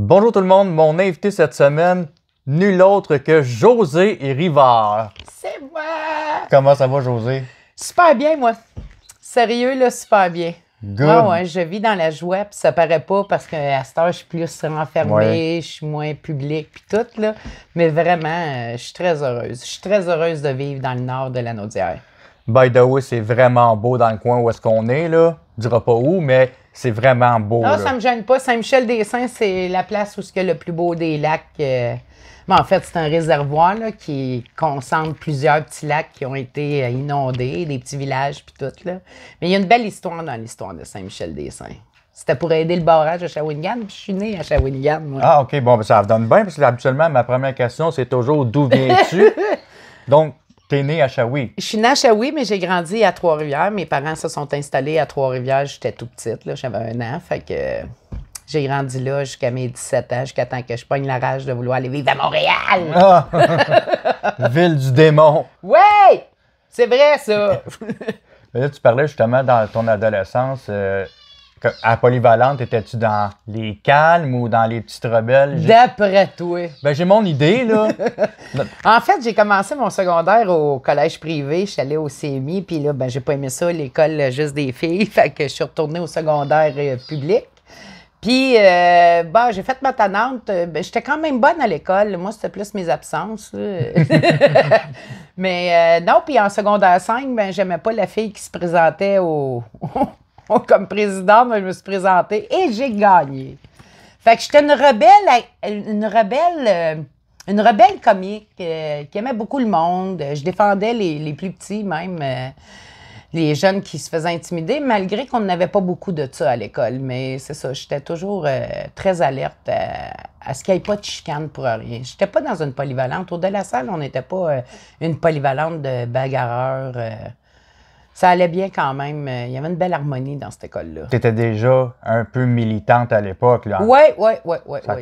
Bonjour tout le monde, mon invité cette semaine, nul autre que José Rivard. C'est moi! Comment ça va, José? Super bien, moi. Sérieux, là, super bien. Good. Ah ouais, je vis dans la joie, puis ça paraît pas parce qu'à cette heure, je suis plus renfermée, je suis moins publique, puis tout, là. Mais vraiment, je suis très heureuse. Je suis très heureuse de vivre dans le nord de la Naudière. By the way, c'est vraiment beau dans le coin où est-ce qu'on est, là. On dira pas où, mais c'est vraiment beau, Non, là. ça me gêne pas. Saint-Michel-des-Saints, c'est la place où il y a le plus beau des lacs. En fait, c'est un réservoir là, qui concentre plusieurs petits lacs qui ont été inondés, des petits villages, puis tout, là. Mais il y a une belle histoire dans l'histoire de Saint-Michel-des-Saints. C'était pour aider le barrage à Shawinigan, puis je suis né à Shawinigan, moi. Ah, OK, bon, ben, ça donne bien, parce que habituellement, ma première question, c'est toujours d'où viens-tu? Donc, t'es né à Shawi. Je suis née à Shawi, mais j'ai grandi à Trois-Rivières. Mes parents se sont installés à Trois-Rivières. J'étais tout petite, là, j'avais 1 an. Fait que j'ai grandi là jusqu'à mes 17 ans, jusqu'à temps que je pogne la rage de vouloir aller vivre à Montréal. Ah! Ville du démon. Ouais! C'est vrai, ça! Là, tu parlais justement dans ton adolescence, à Polyvalente, étais-tu dans les calmes ou dans les petites rebelles? D'après toi. Ben, j'ai mon idée, là. En fait, j'ai commencé mon secondaire au collège privé. Je suis allée au CMI, puis là, ben, j'ai pas aimé ça, l'école juste des filles. Fait que je suis retournée au secondaire public. Puis, j'ai fait ma tannante. J'étais quand même bonne à l'école. Moi, c'était plus mes absences. Mais non, puis en secondaire 5, ben, j'aimais pas la fille qui se présentait comme présidente. Mais je me suis présentée et j'ai gagné. Fait que j'étais une rebelle comique qui aimait beaucoup le monde. Je défendais les plus petits, même les jeunes qui se faisaient intimider, malgré qu'on n'avait pas beaucoup de ça à l'école. Mais c'est ça, j'étais toujours très alerte à ce qu'il n'y ait pas de chicane pour rien. J'étais pas dans une polyvalente. Au de la salle, on n'était pas une polyvalente de bagarreurs. Ça allait bien quand même. Il y avait une belle harmonie dans cette école-là. Tu étais déjà un peu militante à l'époque, là. Oui,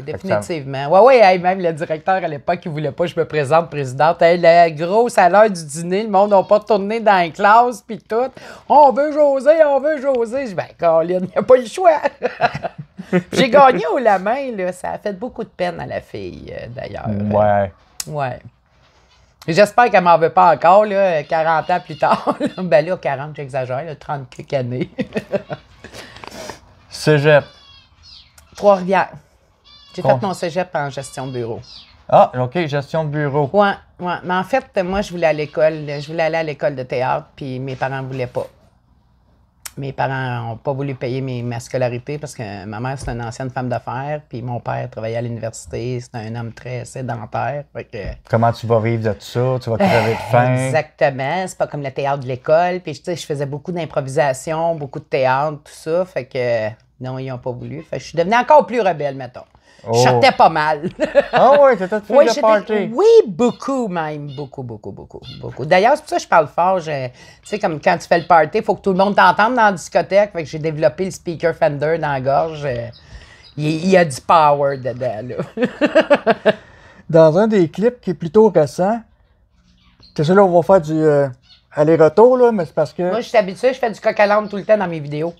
définitivement. Oui, même le directeur à l'époque, il voulait pas que je me présente présidente. Hey, la grosse à l'heure du dîner, le monde n'a pas tourné dans les classes, puis tout. On veut José, on veut José. Je dis, ben, Colin, il n'y a pas le choix. J'ai gagné au la main, là. Ça a fait beaucoup de peine à la fille, d'ailleurs. Ouais. Ouais. J'espère qu'elle m'en veut pas encore, là, 40 ans plus tard. Ben là, 40, j'exagère, là, 30 quelques années. Cégep. Trois-Rivières. J'ai fait mon cégep en gestion de bureau. Ah, OK, gestion de bureau. Ouais. Mais en fait, moi, je voulais aller à l'école de théâtre, puis mes parents ne voulaient pas. Mes parents n'ont pas voulu payer ma scolarité parce que ma mère, c'est une ancienne femme d'affaires, puis mon père travaillait à l'université, c'est un homme très sédentaire. Fait que, comment tu vas vivre de tout ça? Tu vas crever de faim? Exactement. C'est pas comme le théâtre de l'école. Puis, tu sais, je faisais beaucoup d'improvisation, beaucoup de théâtre, tout ça. Fait que, non, ils n'ont pas voulu. Fait que je suis devenue encore plus rebelle, mettons. Je sortais pas mal. Ah ouais, t'étais de fille de party. Oui, beaucoup même. Beaucoup. D'ailleurs, c'est pour ça que je parle fort. Tu sais, comme quand tu fais le party, il faut que tout le monde t'entende dans la discothèque. Fait que j'ai développé le speaker Fender dans la gorge. Il y a du power dedans, là. Dans un des clips qui est plutôt récent, c'est ça là, on va faire du aller-retour, là, mais c'est parce que Moi, je suis habituée, je fais du coq à l'âne tout le temps dans mes vidéos.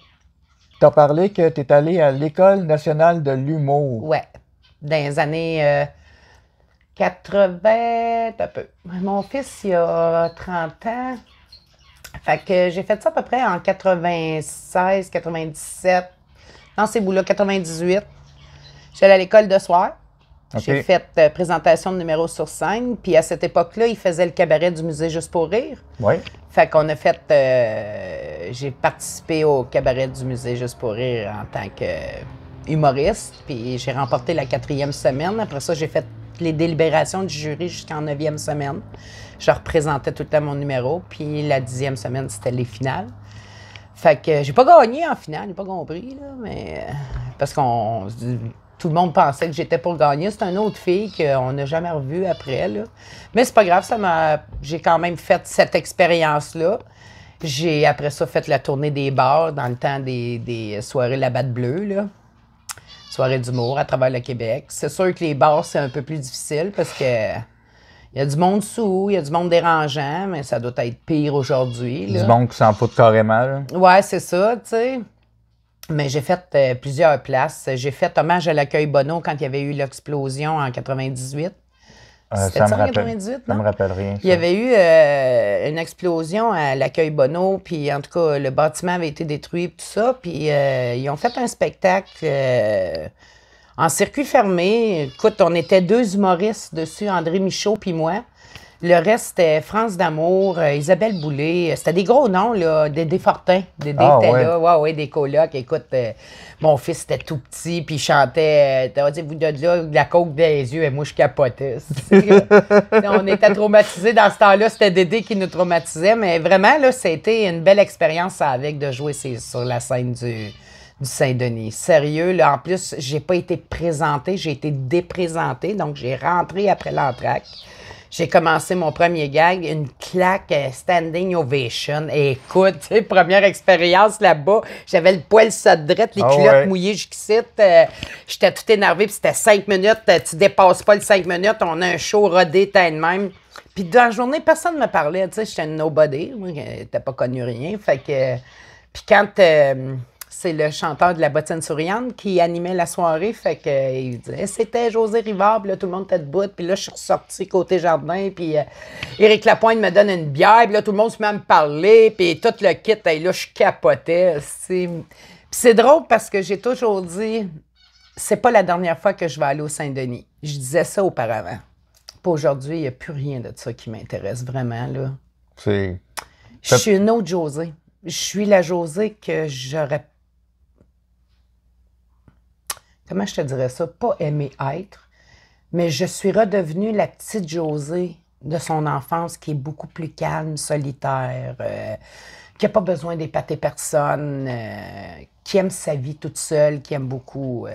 t'as parlé que t'es allé à l'École nationale de l'humour. Ouais. Dans les années 80, un peu. Mon fils, il a 30 ans. Fait que j'ai fait ça à peu près en 96, 97. Dans ces bouts-là, 98. J'étais allée à l'école de soir. Okay. J'ai fait présentation de numéros sur scène. Puis à cette époque-là, il faisait le cabaret du musée Juste pour rire. Oui. Fait qu'on a fait... j'ai participé au cabaret du musée Juste pour rire en tant que humoriste. Puis j'ai remporté la 4e semaine. Après ça, j'ai fait les délibérations du jury jusqu'en 9e semaine. Je représentais tout le temps mon numéro. Puis la 10e semaine, c'était les finales. Fait que j'ai pas gagné en finale, j'ai pas compris, là, mais... parce qu'on... Tout le monde pensait que j'étais pour gagner. C'est une autre fille qu'on n'a jamais revue après, là. Mais c'est pas grave, j'ai quand même fait cette expérience-là. J'ai, après ça, fait la tournée des bars dans le temps des soirées La Batte Bleue, là. Soirée d'humour à travers le Québec. C'est sûr que les bars, c'est un peu plus difficile parce que il y a du monde sous, il y a du monde dérangeant, mais ça doit être pire aujourd'hui, là. Du monde qui s'en fout carrément, là. Ouais, c'est ça, tu sais. Mais j'ai fait plusieurs places. J'ai fait hommage à l'accueil Bonneau quand il y avait eu l'explosion en 98. C'était Ça ça me en rappelle, 98, ça non? me rappelle rien, Il y ça. avait eu une explosion à l'accueil Bonneau, puis en tout cas, le bâtiment avait été détruit, tout ça. Puis ils ont fait un spectacle en circuit fermé. Écoute, on était deux humoristes dessus, André Michaud puis moi. Le reste, c'était France d'Amour, Isabelle Boulay. C'était des gros noms, là. Dédé Fortin. Dédé Ah, était ouais. là. Ouais, ouais, des colocs. Écoute, mon fils était tout petit, puis il chantait. Vous de là, de la coke des yeux, et moi, je capotais. On était traumatisés dans ce temps-là. C'était Dédé qui nous traumatisait. Mais vraiment, là, c'était une belle expérience avec de jouer sur la scène du Saint-Denis. Sérieux, là, en plus, j'ai pas été présentée, j'ai été déprésenté, donc j'ai rentré après l'entracte. J'ai commencé mon premier gag, une claque standing ovation. Et écoute, tu sais, première expérience là-bas, j'avais le poil sadrette, les culottes mouillées jusqu'ici. J'étais tout énervé, puis c'était 5 minutes. Tu dépasses pas les 5 minutes, on a un show rodé, t'as de même. Puis dans la journée, personne ne me parlait, tu sais, j'étais une nobody, moi, j'étais pas connu rien. Fait que, puis quand c'est le chanteur de la bottine souriante qui animait la soirée, fait que il disait c'était José Rivard, puis là tout le monde était debout, puis là je suis ressorti côté jardin, puis Éric Lapointe me donne une bière, puis là tout le monde se met à me parler, puis tout le kit, et là je capotais. Puis c'est drôle parce que j'ai toujours dit c'est pas la dernière fois que je vais aller au Saint-Denis. Je disais ça auparavant. Pour aujourd'hui, il n'y a plus rien de ça qui m'intéresse vraiment, là. Je suis une autre Josée. Je suis la Josée que j'aurais... Comment je te dirais ça? Pas aimé être, mais je suis redevenue la petite Josée de son enfance qui est beaucoup plus calme, solitaire, qui n'a pas besoin d'épater personne, qui aime sa vie toute seule, qui aime beaucoup...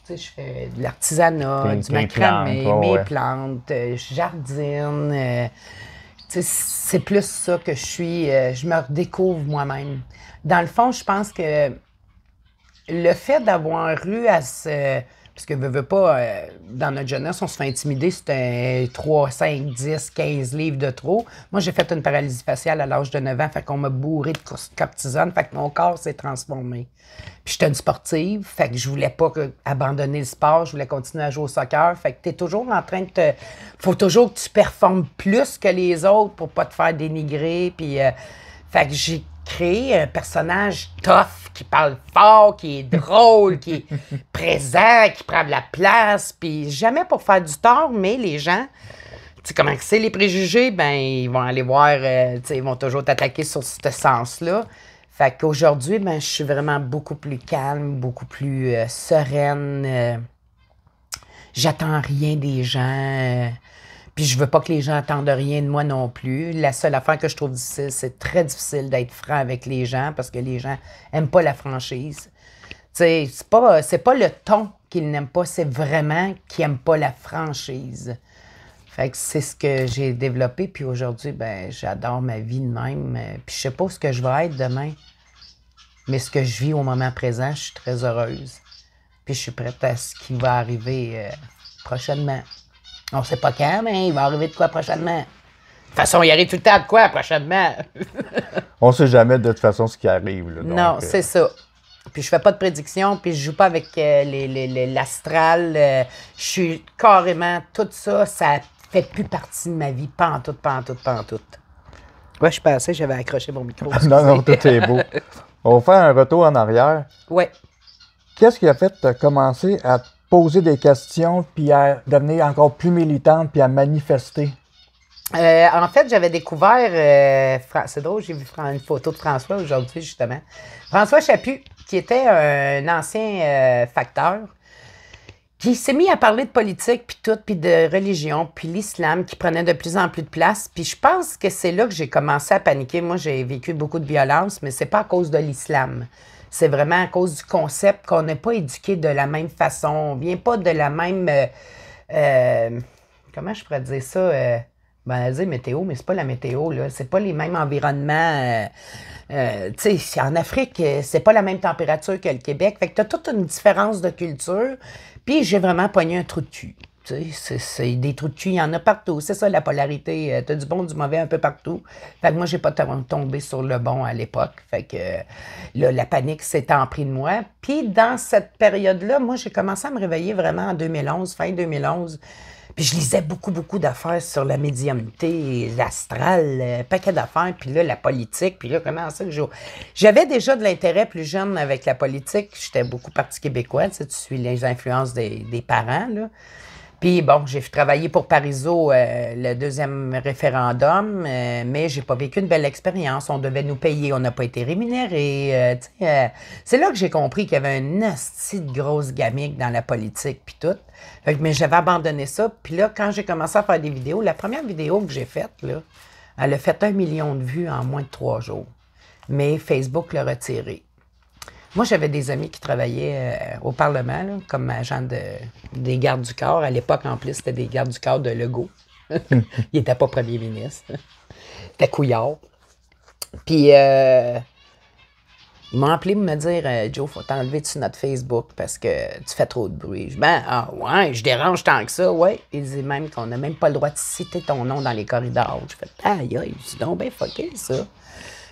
tu sais, je fais de l'artisanat, du macramé, mes plantes, je jardine. C'est plus ça que je suis. Je me redécouvre moi-même. Dans le fond, je pense que le fait d'avoir eu à se... Parce que, veux pas, dans notre jeunesse, on se fait intimider, c'était 3, 5, 10, 15 livres de trop. Moi, j'ai fait une paralysie faciale à l'âge de 9 ans, fait qu'on m'a bourré de cortisone, fait que mon corps s'est transformé. Puis j'étais une sportive, fait que je voulais pas abandonner le sport, je voulais continuer à jouer au soccer, fait que t'es toujours en train de faut toujours que tu performes plus que les autres pour pas te faire dénigrer, puis... fait que j'ai créé un personnage tough, qui parle fort, qui est drôle, qui est présent, qui prend de la place, puis jamais pour faire du tort, mais les gens, tu sais comment c'est les préjugés, ben ils vont aller voir, tu sais, ils vont toujours t'attaquer sur ce sens-là. Fait qu'aujourd'hui, ben je suis vraiment beaucoup plus calme, beaucoup plus sereine. J'attends rien des gens. Puis je veux pas que les gens attendent rien de moi non plus. La seule affaire que je trouve difficile, c'est très difficile d'être franc avec les gens parce que les gens aiment pas la franchise. Tu sais, c'est pas le ton qu'ils n'aiment pas, c'est vraiment qu'ils aiment pas la franchise. Fait que c'est ce que j'ai développé. Puis aujourd'hui, ben j'adore ma vie de même. Puis je sais pas ce que je vais être demain. Mais ce que je vis au moment présent, je suis très heureuse. Puis je suis prête à ce qui va arriver prochainement. On sait pas quand, mais il va arriver de quoi prochainement. De toute façon, il arrive tout le temps de quoi prochainement. On sait jamais de toute façon ce qui arrive. Là, donc, non, c'est ça. Puis je fais pas de prédiction, puis je joue pas avec l'astral. Je suis carrément... Tout ça, ça fait plus partie de ma vie. Pantoute. Ouais, je suis passé, j'avais accroché mon micro. non, tout est beau. On va faire un retour en arrière. Ouais. Qu'est-ce qui a fait commencer à poser des questions, puis à devenir encore plus militante, puis à manifester? En fait, j'avais découvert, c'est drôle, j'ai vu une photo de François aujourd'hui, justement. François Chaput, qui était un ancien facteur, qui s'est mis à parler de politique, puis tout, puis de religion, puis l'islam, qui prenait de plus en plus de place. Puis je pense que c'est là que j'ai commencé à paniquer. Moi, j'ai vécu beaucoup de violence, mais c'est pas à cause de l'islam. C'est vraiment à cause du concept qu'on n'est pas éduqué de la même façon. On vient pas de la même... comment je pourrais dire ça? Ben, dire météo, mais c'est pas la météo, là. C'est pas les mêmes environnements. Tu sais, en Afrique, c'est pas la même température que le Québec. Fait que t'as toute une différence de culture. Puis j'ai vraiment pogné un trou de cul. Tu sais, c'est des trous de cul, il y en a partout. C'est ça la polarité. T'as du bon, du mauvais un peu partout. Fait que moi, j'ai pas tombé sur le bon à l'époque. Fait que là, la panique s'est empris de moi. Puis dans cette période-là, moi, j'ai commencé à me réveiller vraiment en 2011, fin 2011. Puis je lisais beaucoup, beaucoup d'affaires sur la médiumnité, l'astral, un paquet d'affaires. Puis là, la politique. Puis là, comment ça que j'avais déjà de l'intérêt plus jeune avec la politique. J'étais beaucoup Parti québécois. Tu sais, tu suis les influences des parents, là. Puis bon, j'ai travaillé pour Parizeau, le deuxième référendum, mais j'ai pas vécu une belle expérience. On devait nous payer, on n'a pas été rémunérés. C'est là que j'ai compris qu'il y avait une nasty de grosse gamique dans la politique puis tout. Fait que, mais j'avais abandonné ça. Puis là, quand j'ai commencé à faire des vidéos, la première vidéo que j'ai faite, là, elle a fait 1 million de vues en moins de 3 jours. Mais Facebook l'a retiré. Moi, j'avais des amis qui travaillaient au Parlement, là, comme agents des gardes du corps. À l'époque, en plus, c'était des gardes du corps de Legault. Il n'était pas premier ministre. C'était Couillard. Puis, ils m'ont appelé pour me dire Joe, faut t'enlever de notre Facebook parce que tu fais trop de bruit. Je dis, ben, ah ouais, je dérange tant que ça, ouais. Ils disaient même qu'on n'a même pas le droit de citer ton nom dans les corridors. Je fais, aïe, aïe, c'est donc bien fucké, ça.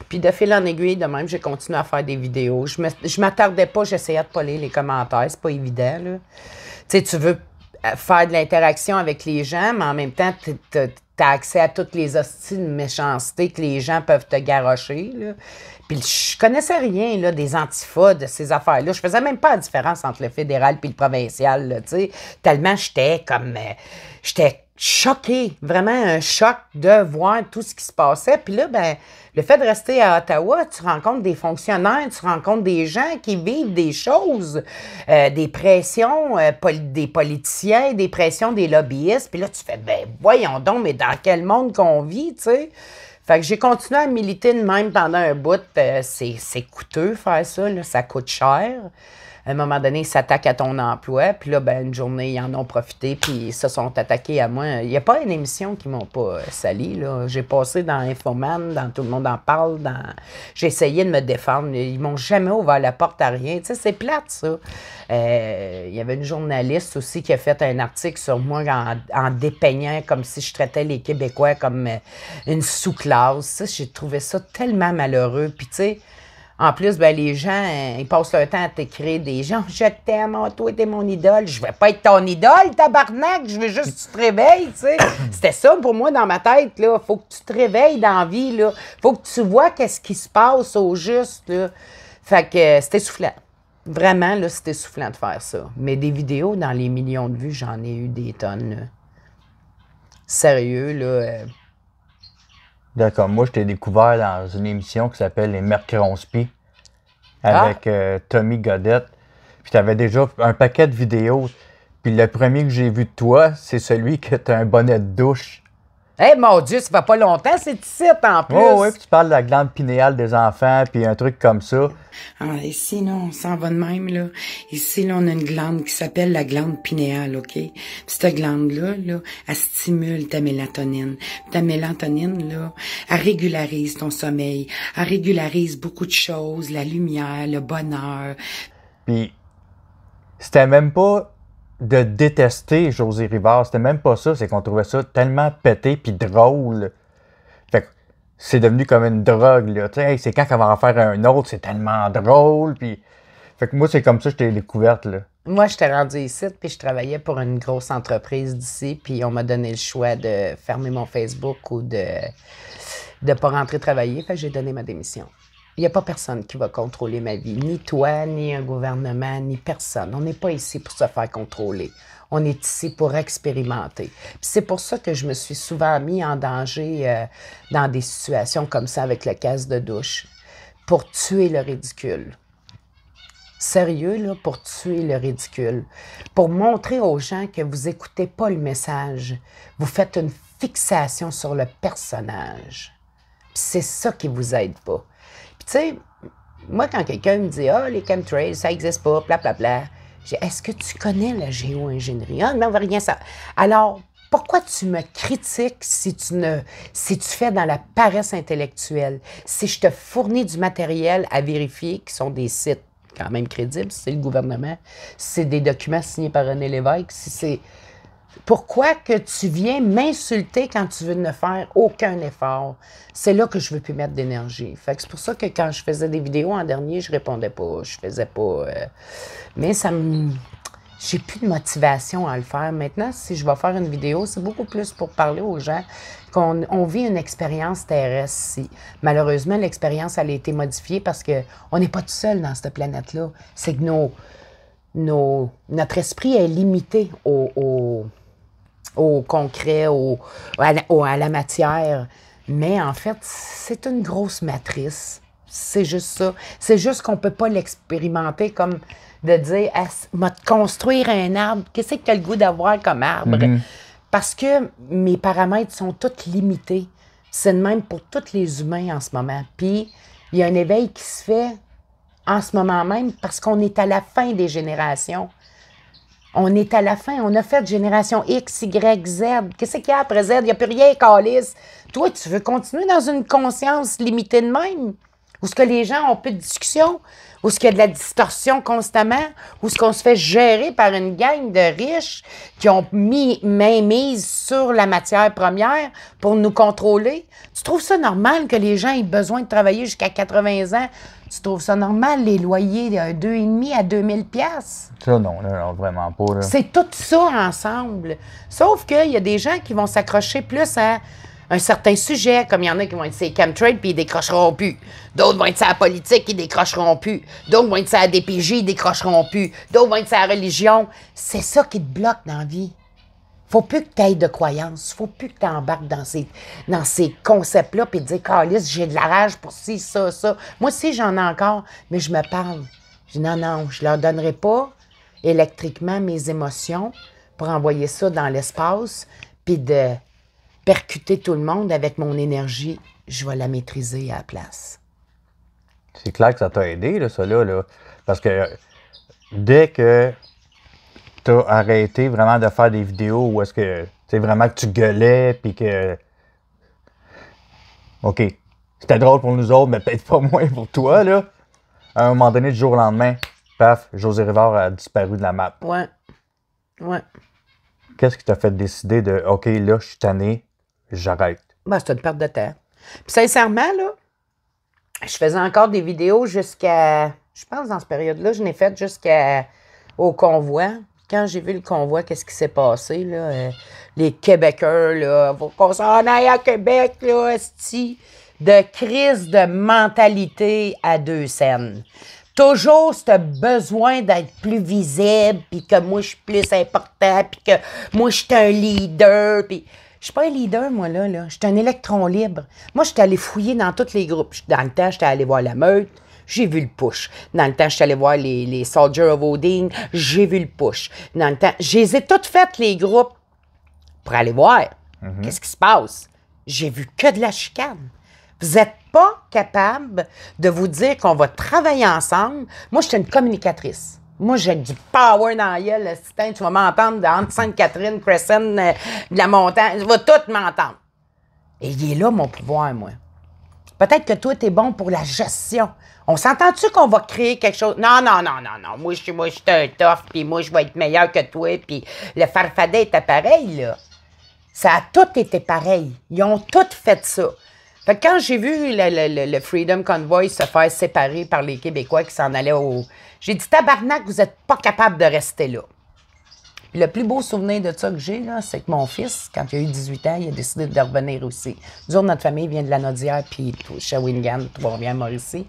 Puis de fil en aiguille, de même, j'ai continué à faire des vidéos. Je m'attardais pas, j'essayais de pas lire les commentaires, c'est pas évident, là. Tu sais, tu veux faire de l'interaction avec les gens, mais en même temps, t'as accès à toutes les hosties de méchanceté que les gens peuvent te garrocher, là. Puis je connaissais rien, là, des antifas, de ces affaires-là. Je faisais même pas la différence entre le fédéral puis le provincial, là, tu sais. Tellement j'étais comme... j'étais choquée, vraiment un choc de voir tout ce qui se passait. Puis là, ben, le fait de rester à Ottawa, tu rencontres des fonctionnaires, tu rencontres des gens qui vivent des choses, des pressions des politiciens, des pressions des lobbyistes. Puis là, tu fais, ben voyons donc, mais dans quel monde qu'on vit, tu sais? Fait que j'ai continué à militer de même pendant un bout. C'est coûteux faire ça, là, ça coûte cher. À un moment donné, ils s'attaquent à ton emploi. Puis là, ben, une journée, ils en ont profité, puis ils se sont attaqués à moi. Il n'y a pas une émission qui m'ont pas sali, là. J'ai passé dans Infoman, dans Tout le monde en parle. J'ai essayé de me défendre. Ils m'ont jamais ouvert la porte à rien. Tu sais, c'est plate, ça. Il y avait une journaliste aussi qui a fait un article sur moi en dépeignant comme si je traitais les Québécois comme une sous-classe. J'ai trouvé ça tellement malheureux. Puis, tu sais, en plus, ben, les gens, ils passent leur temps à t'écrire des gens. Je t'aime, oh, toi, t'es mon idole. Je vais pas être ton idole, tabarnak. Je veux juste que tu te réveilles, tu sais. C'était ça pour moi dans ma tête, là. Faut que tu te réveilles dans la vie, là. Faut que tu vois qu'est-ce qui se passe au juste, là. Fait que c'était soufflant. Vraiment, là, c'était soufflant de faire ça. Mais des vidéos dans les millions de vues, j'en ai eu des tonnes, là. Sérieux, là. D'accord. Moi, je t'ai découvert dans une émission qui s'appelle Les Mercronspi avec Tommy Godette. Puis tu avais déjà un paquet de vidéos. Puis le premier que j'ai vu de toi, c'est celui que tu as un bonnet de douche. Eh, mon Dieu, ça fait pas longtemps, c'est ici en plus. Oh, oui, puis tu parles de la glande pinéale des enfants, puis un truc comme ça. Ah, ici, non, on s'en va de même, là. Ici, là, on a une glande qui s'appelle la glande pinéale, OK? Puis cette glande-là, là, elle stimule ta mélatonine. Puis ta mélatonine, là, elle régularise ton sommeil. Elle régularise beaucoup de choses, la lumière, le bonheur. Puis, c'était même pas de détester José Rivard, c'était même pas ça, c'est qu'on trouvait ça tellement pété puis drôle. Fait que c'est devenu comme une drogue, là. Tu sais, hey, c'est quand qu'on va en faire un autre, c'est tellement drôle, puis... Fait que moi, c'est comme ça que je t'ai découverte, là. Moi, j'étais rendue ici, puis je travaillais pour une grosse entreprise d'ici, puis on m'a donné le choix de fermer mon Facebook ou de pas rentrer travailler, fait que j'ai donné ma démission. Il n'y a pas personne qui va contrôler ma vie, ni toi, ni un gouvernement, ni personne. On n'est pas ici pour se faire contrôler. On est ici pour expérimenter. Puis c'est pour ça que je me suis souvent mis en danger dans des situations comme ça avec la caisse de douche, pour tuer le ridicule. Sérieux, là, pour tuer le ridicule. Pour montrer aux gens que vous n'écoutez pas le message. Vous faites une fixation sur le personnage. Puis c'est ça qui vous aide pas. Puis tu sais, moi, quand quelqu'un me dit « Ah, les chemtrails, ça n'existe pas, blablabla », je dis « Est-ce que tu connais la géo-ingénierie? » Ah, non, rien ça. Alors, pourquoi tu me critiques si tu fais dans la paresse intellectuelle, si je te fournis du matériel à vérifier, qui sont des sites quand même crédibles, si c'est le gouvernement, si c'est des documents signés par René Lévesque, si c'est... Pourquoi que tu viens m'insulter quand tu veux ne faire aucun effort? C'est là que je veux plus mettre d'énergie. Fait que c'est pour ça que quand je faisais des vidéos en dernier, je répondais pas. Je faisais pas... mais ça me... J'ai plus de motivation à le faire. Maintenant, si je vais faire une vidéo, c'est beaucoup plus pour parler aux gens qu'on vit une expérience terrestre ici. Malheureusement, l'expérience, elle a été modifiée parce qu'on n'est pas tout seul dans cette planète-là. C'est que notre esprit est limité au concret, à la matière. Mais en fait, c'est une grosse matrice. C'est juste ça. C'est juste qu'on ne peut pas l'expérimenter comme de dire « m'a construire un arbre. Qu'est-ce que tu as le goût d'avoir comme arbre? Parce que mes paramètres sont tous limités. C'est le même pour tous les humains en ce moment. Puis, il y a un éveil qui se fait en ce moment même parce qu'on est à la fin des générations. On est à la fin. On a fait génération X, Y, Z. Qu'est-ce qu'il y a après Z? Il n'y a plus rien, câlisse. Toi, tu veux continuer dans une conscience limitée de même? Où est-ce que les gens ont peu de discussion? Où est-ce qu'il y a de la distorsion constamment? Où est-ce qu'on se fait gérer par une gang de riches qui ont mis main mise sur la matière première pour nous contrôler? Tu trouves ça normal que les gens aient besoin de travailler jusqu'à 80 ans? Tu trouves ça normal, les loyers de 2,5 à 2000 pièces? Ça, non, non, vraiment pas. Là. C'est tout ça ensemble. Sauf qu'il y a des gens qui vont s'accrocher plus à un certain sujet, comme il y en a qui vont être sur les chemtrails puis ils décrocheront plus. D'autres vont être sur la politique, ils décrocheront plus. D'autres vont être sur la DPJ, ils décrocheront plus. D'autres vont être sur la religion. C'est ça qui te bloque dans la vie. Faut plus que tu ailles de croyances. Faut plus que tu embarques dans ces concepts-là puis te dire « Calisse, j'ai de la rage pour ci, ça, ça. » Moi aussi, j'en ai encore, mais je me parle. Je dis « Non, je leur donnerai pas électriquement mes émotions pour envoyer ça dans l'espace puis de percuter tout le monde avec mon énergie. Je vais la maîtriser à la place. » C'est clair que ça t'a aidé, là, ça, là. Parce que dès que tu as arrêté vraiment de faire des vidéos où est-ce que, tu sais, vraiment que tu gueulais, puis que... OK, c'était drôle pour nous autres, mais peut-être pas moins pour toi, là. À un moment donné, du jour au lendemain, paf, José Rivard a disparu de la map. Ouais. Qu'est-ce qui t'a fait décider de, OK, là, je suis tanné, j'arrête? Ben, c'est une perte de temps. Puis sincèrement, là, je faisais encore des vidéos jusqu'à... Je pense dans cette période-là, je n'ai fait jusqu'au convoi. Quand j'ai vu le convoi, qu'est-ce qui s'est passé, là? Les Québécois, là, faut qu'on s'en aille à Québec, là, esti. De crise de mentalité à deux scènes. Toujours ce besoin d'être plus visible, puis que moi, je suis plus important, puis que moi, je suis un leader, puis... Je suis pas un leader, moi, là. Je suis un électron libre. Moi, je suis allé fouiller dans tous les groupes. Dans le temps, j'étais allé voir la Meute. J'ai vu le push. Dans le temps, je suis allé voir les Soldiers of Odin. J'ai vu le push. Dans le temps, je les ai toutes faites, les groupes, pour aller voir qu'est-ce qui se passe. J'ai vu que de la chicane. Vous n'êtes pas capable de vous dire qu'on va travailler ensemble. Moi, je suis une communicatrice. Moi, j'ai du power dans la gueule. Tu vas m'entendre entre Sainte-Catherine, Crescent, de la montagne. Tu vas tout m'entendre. Et il est là, mon pouvoir, moi. Peut-être que toi, tu es bon pour la gestion. On s'entend-tu qu'on va créer quelque chose? Non. Moi, je suis un tough, puis moi, je vais être meilleur que toi, puis le farfadet était pareil, là. Ça a tout été pareil. Ils ont tout fait ça. Fait que quand j'ai vu le Freedom Convoy se faire séparer par les Québécois qui s'en allaient au... J'ai dit, tabarnak, vous n'êtes pas capable de rester là. Puis le plus beau souvenir de ça que j'ai, là, c'est que mon fils, quand il a eu 18 ans, il a décidé de revenir aussi. Nous autres, notre famille vient de la Naudière, puis Shawinigan, Trois-Rivières-Mauricie.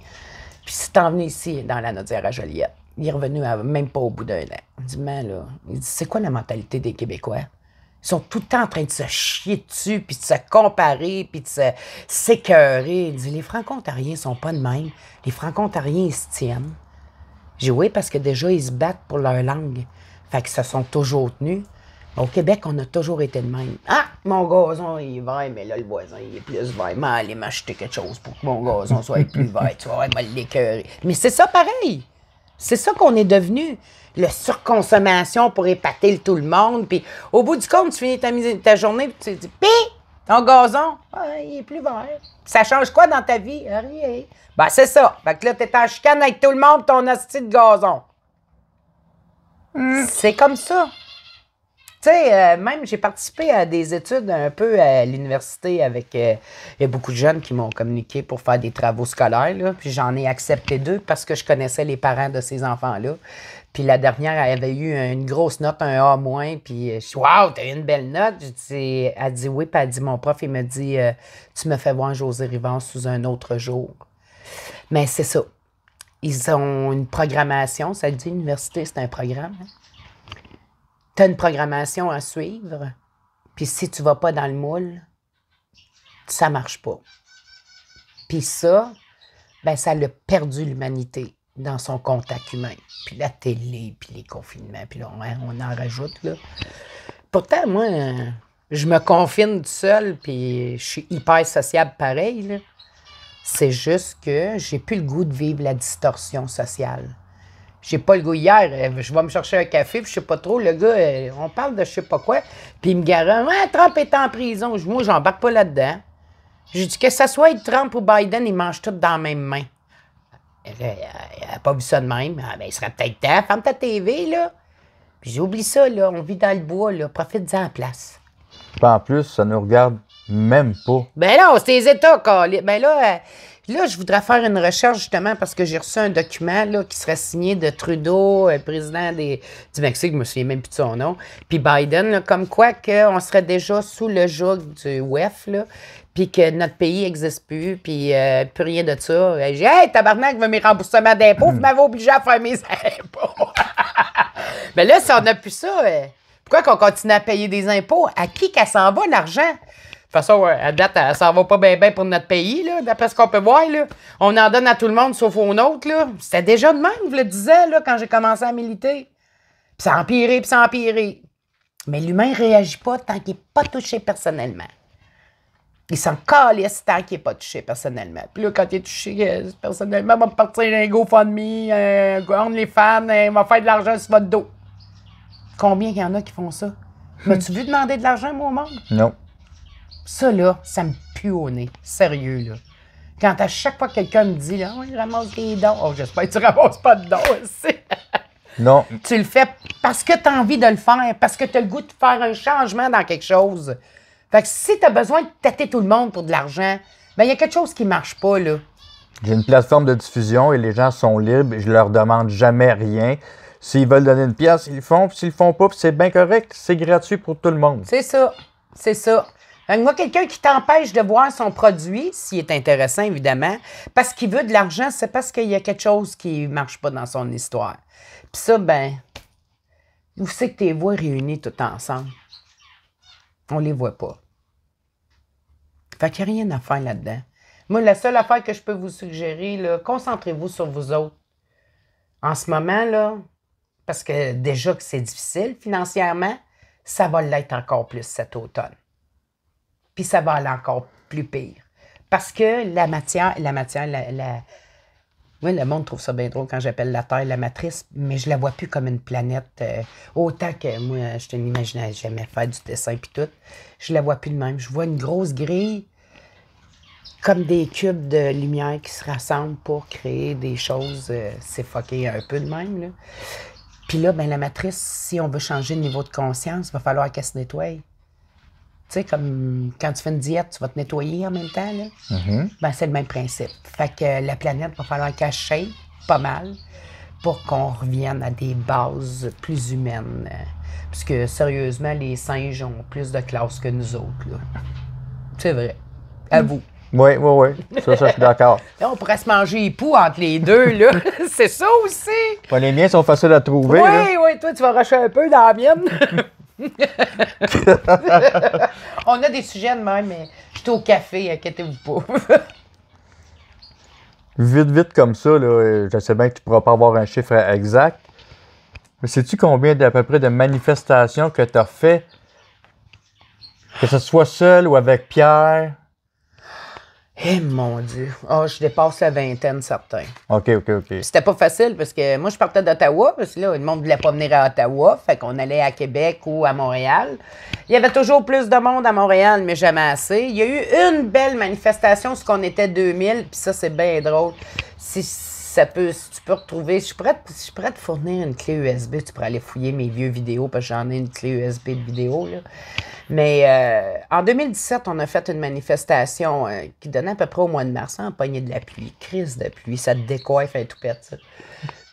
Puis c'est envenu ici, dans la Naudière à Joliette. Il est revenu même pas au bout d'un an. Il dit, man, là, c'est quoi la mentalité des Québécois? Ils sont tout le temps en train de se chier dessus, puis de se comparer, puis de s'écœurer. Il dit, les Franco-Ontariens sont pas de même. Les Franco-Ontariens, ils se tiennent. J'ai dit, oui, parce que déjà, ils se battent pour leur langue. Fait qu'ils se sont toujours tenus. Au Québec, on a toujours été de même. Ah, mon gazon, il est vert, mais là, le voisin, il est plus vert. Mais allez m'acheter quelque chose pour que mon gazon soit plus vert. Tu vas me l'écœurer. Mais c'est ça pareil. C'est ça qu'on est devenu. La surconsommation pour épater tout le monde. Puis au bout du compte, tu finis ta journée, puis tu te dis, pis, ton gazon, il est plus vert. Ça change quoi dans ta vie? Rien. Ben, c'est ça. Fait que là, t'es en chicane avec tout le monde, ton hostie de gazon. C'est comme ça. Tu sais, même j'ai participé à des études un peu à l'université avec... Il y a beaucoup de jeunes qui m'ont communiqué pour faire des travaux scolaires, là, puis j'en ai accepté 2 parce que je connaissais les parents de ces enfants-là. Puis la dernière, elle avait eu une grosse note, un A-, puis je suis « Wow, t'as eu une belle note! » Elle dit oui, puis elle dit « Mon prof, il me dit Tu me fais voir José Rivard sous un autre jour. » Mais c'est ça. Ils ont une programmation. Ça dit l'université, c'est un programme. Hein? Tu as une programmation à suivre, puis si tu vas pas dans le moule, ça marche pas. Puis ça, ben ça l'a perdu l'humanité dans son contact humain. Puis la télé, puis les confinements, puis là, on en rajoute, là. Pourtant, moi, je me confine tout seul, puis je suis hyper sociable pareil, là. C'est juste que j'ai plus le goût de vivre la distorsion sociale. J'ai pas le goût. Hier, je vais me chercher un café, puis je sais pas trop, le gars, on parle de je sais pas quoi, puis il me garant, « Ouais, Trump est en prison. » Moi, j'embarque pas là-dedans. J'ai dit que ça soit Trump ou Biden, ils mangent tous dans la même main. Elle n'a pas vu ça de même. Ah, ben, il serait peut-être temps. Ferme ta TV, là. Puis j'ai oublié ça, là. On vit dans le bois, là. Profite-en à la place. Puis en plus, ça nous regarde même pas. Ben non, c'est les États, câlisse. Ben là, je voudrais faire une recherche, justement, parce que j'ai reçu un document, là, qui serait signé de Trudeau, président du Mexique, je me souviens même plus de son nom, puis Biden, là, comme quoi qu'on serait déjà sous le joug du WEF, là, puis que notre pays n'existe plus, puis plus rien de ça. J'ai dit « Hey, tabarnak, je veux mes remboursements d'impôts, vous m'avez obligé à faire mes impôts. » Mais là, si on n'a plus ça, pourquoi qu'on continue à payer des impôts? À qui qu'elle s'en va, l'argent? De toute façon, à date, elle s'en va pas bien pour notre pays, là, d'après ce qu'on peut voir. Là. On en donne à tout le monde, sauf aux nôtres. Là. C'était déjà de même, je le disais, là, quand j'ai commencé à militer. Puis ça a empiré, puis ça a empiré. Mais l'humain ne réagit pas tant qu'il n'est pas touché personnellement. Il s'en calisse tant qu'il n'est pas touché personnellement. Puis là, quand il est touché personnellement, il va me partir un GoFundMe, un OnlyFans, il va faire de l'argent sur votre dos. Combien il y en a qui font ça? M'as-tu vu demander de l'argent, moi, au monde? Non. Ça, là, ça me pue au nez. Sérieux, là. Quand à chaque fois que quelqu'un me dit, là, « Oh, je ramasse des dons. » Oh, j'espère que tu ramasses pas de dons aussi. Non. Tu le fais parce que tu as envie de le faire, parce que tu as le goût de faire un changement dans quelque chose. Fait que si tu as besoin de tâter tout le monde pour de l'argent, bien, il y a quelque chose qui marche pas, là. J'ai une plateforme de diffusion et les gens sont libres. Je leur demande jamais rien. S'ils veulent donner une pièce, ils le font. Puis s'ils le font pas, puis c'est bien correct. C'est gratuit pour tout le monde. C'est ça. C'est ça. Moi, quelqu'un qui t'empêche de voir son produit, s'il est intéressant, évidemment, parce qu'il veut de l'argent, c'est parce qu'il y a quelque chose qui ne marche pas dans son histoire. Puis ça, ben, où c'est que tes voix réunies toutes ensemble? On les voit pas. Fait qu'il n'y a rien à faire là-dedans. Moi, la seule affaire que je peux vous suggérer, là, concentrez-vous sur vous autres. En ce moment, là, parce que déjà que c'est difficile financièrement, ça va l'être encore plus cet automne. Puis ça va aller encore plus pire. Parce que oui, le monde trouve ça bien drôle quand j'appelle la Terre la matrice, mais je la vois plus comme une planète. Autant que moi, je ne m'imaginais jamais faire du dessin puis tout. Je la vois plus de même. Je vois une grosse grille, comme des cubes de lumière qui se rassemblent pour créer des choses. C'est fucké un peu de même, là. Puis là, ben, la matrice, si on veut changer le niveau de conscience, il va falloir qu'elle se nettoie. Tu sais, comme quand tu fais une diète, tu vas te nettoyer en même temps, là. Mm-hmm. Ben, c'est le même principe. Fait que la planète va falloir qu'elle shake pas mal pour qu'on revienne à des bases plus humaines. Parce que, sérieusement, les singes ont plus de classe que nous autres, là. C'est vrai. À vous. Oui. Ça, je suis d'accord. Là, on pourrait se manger les poux entre les deux, là. C'est ça aussi. Ouais, les miens sont faciles à trouver. Oui, toi, tu vas rusher un peu dans la mienne. On a des sujets de même, mais je suis au café, inquiétez-vous pas. Vite comme ça, là, je sais bien que tu ne pourras pas avoir un chiffre exact. Mais sais-tu combien d'à peu près de manifestations que tu as fait? Que ce soit seul ou avec Pierre? Eh mon Dieu. Oh, je dépasse la vingtaine, certains. OK. C'était pas facile parce que moi, je partais d'Ottawa, parce que là, le monde ne voulait pas venir à Ottawa, fait qu'on allait à Québec ou à Montréal. Il y avait toujours plus de monde à Montréal, mais jamais assez. Il y a eu une belle manifestation, ce qu'on était 2000, puis ça, c'est bien drôle. si tu peux retrouver, je suis prête te fournir une clé USB, tu pourrais aller fouiller mes vieux vidéos, parce que j'en ai une clé USB de vidéo, là. Mais en 2017, on a fait une manifestation qui donnait à peu près au mois de mars, en poignée de la pluie, crise de pluie, ça te décoiffe un tout pète, ça.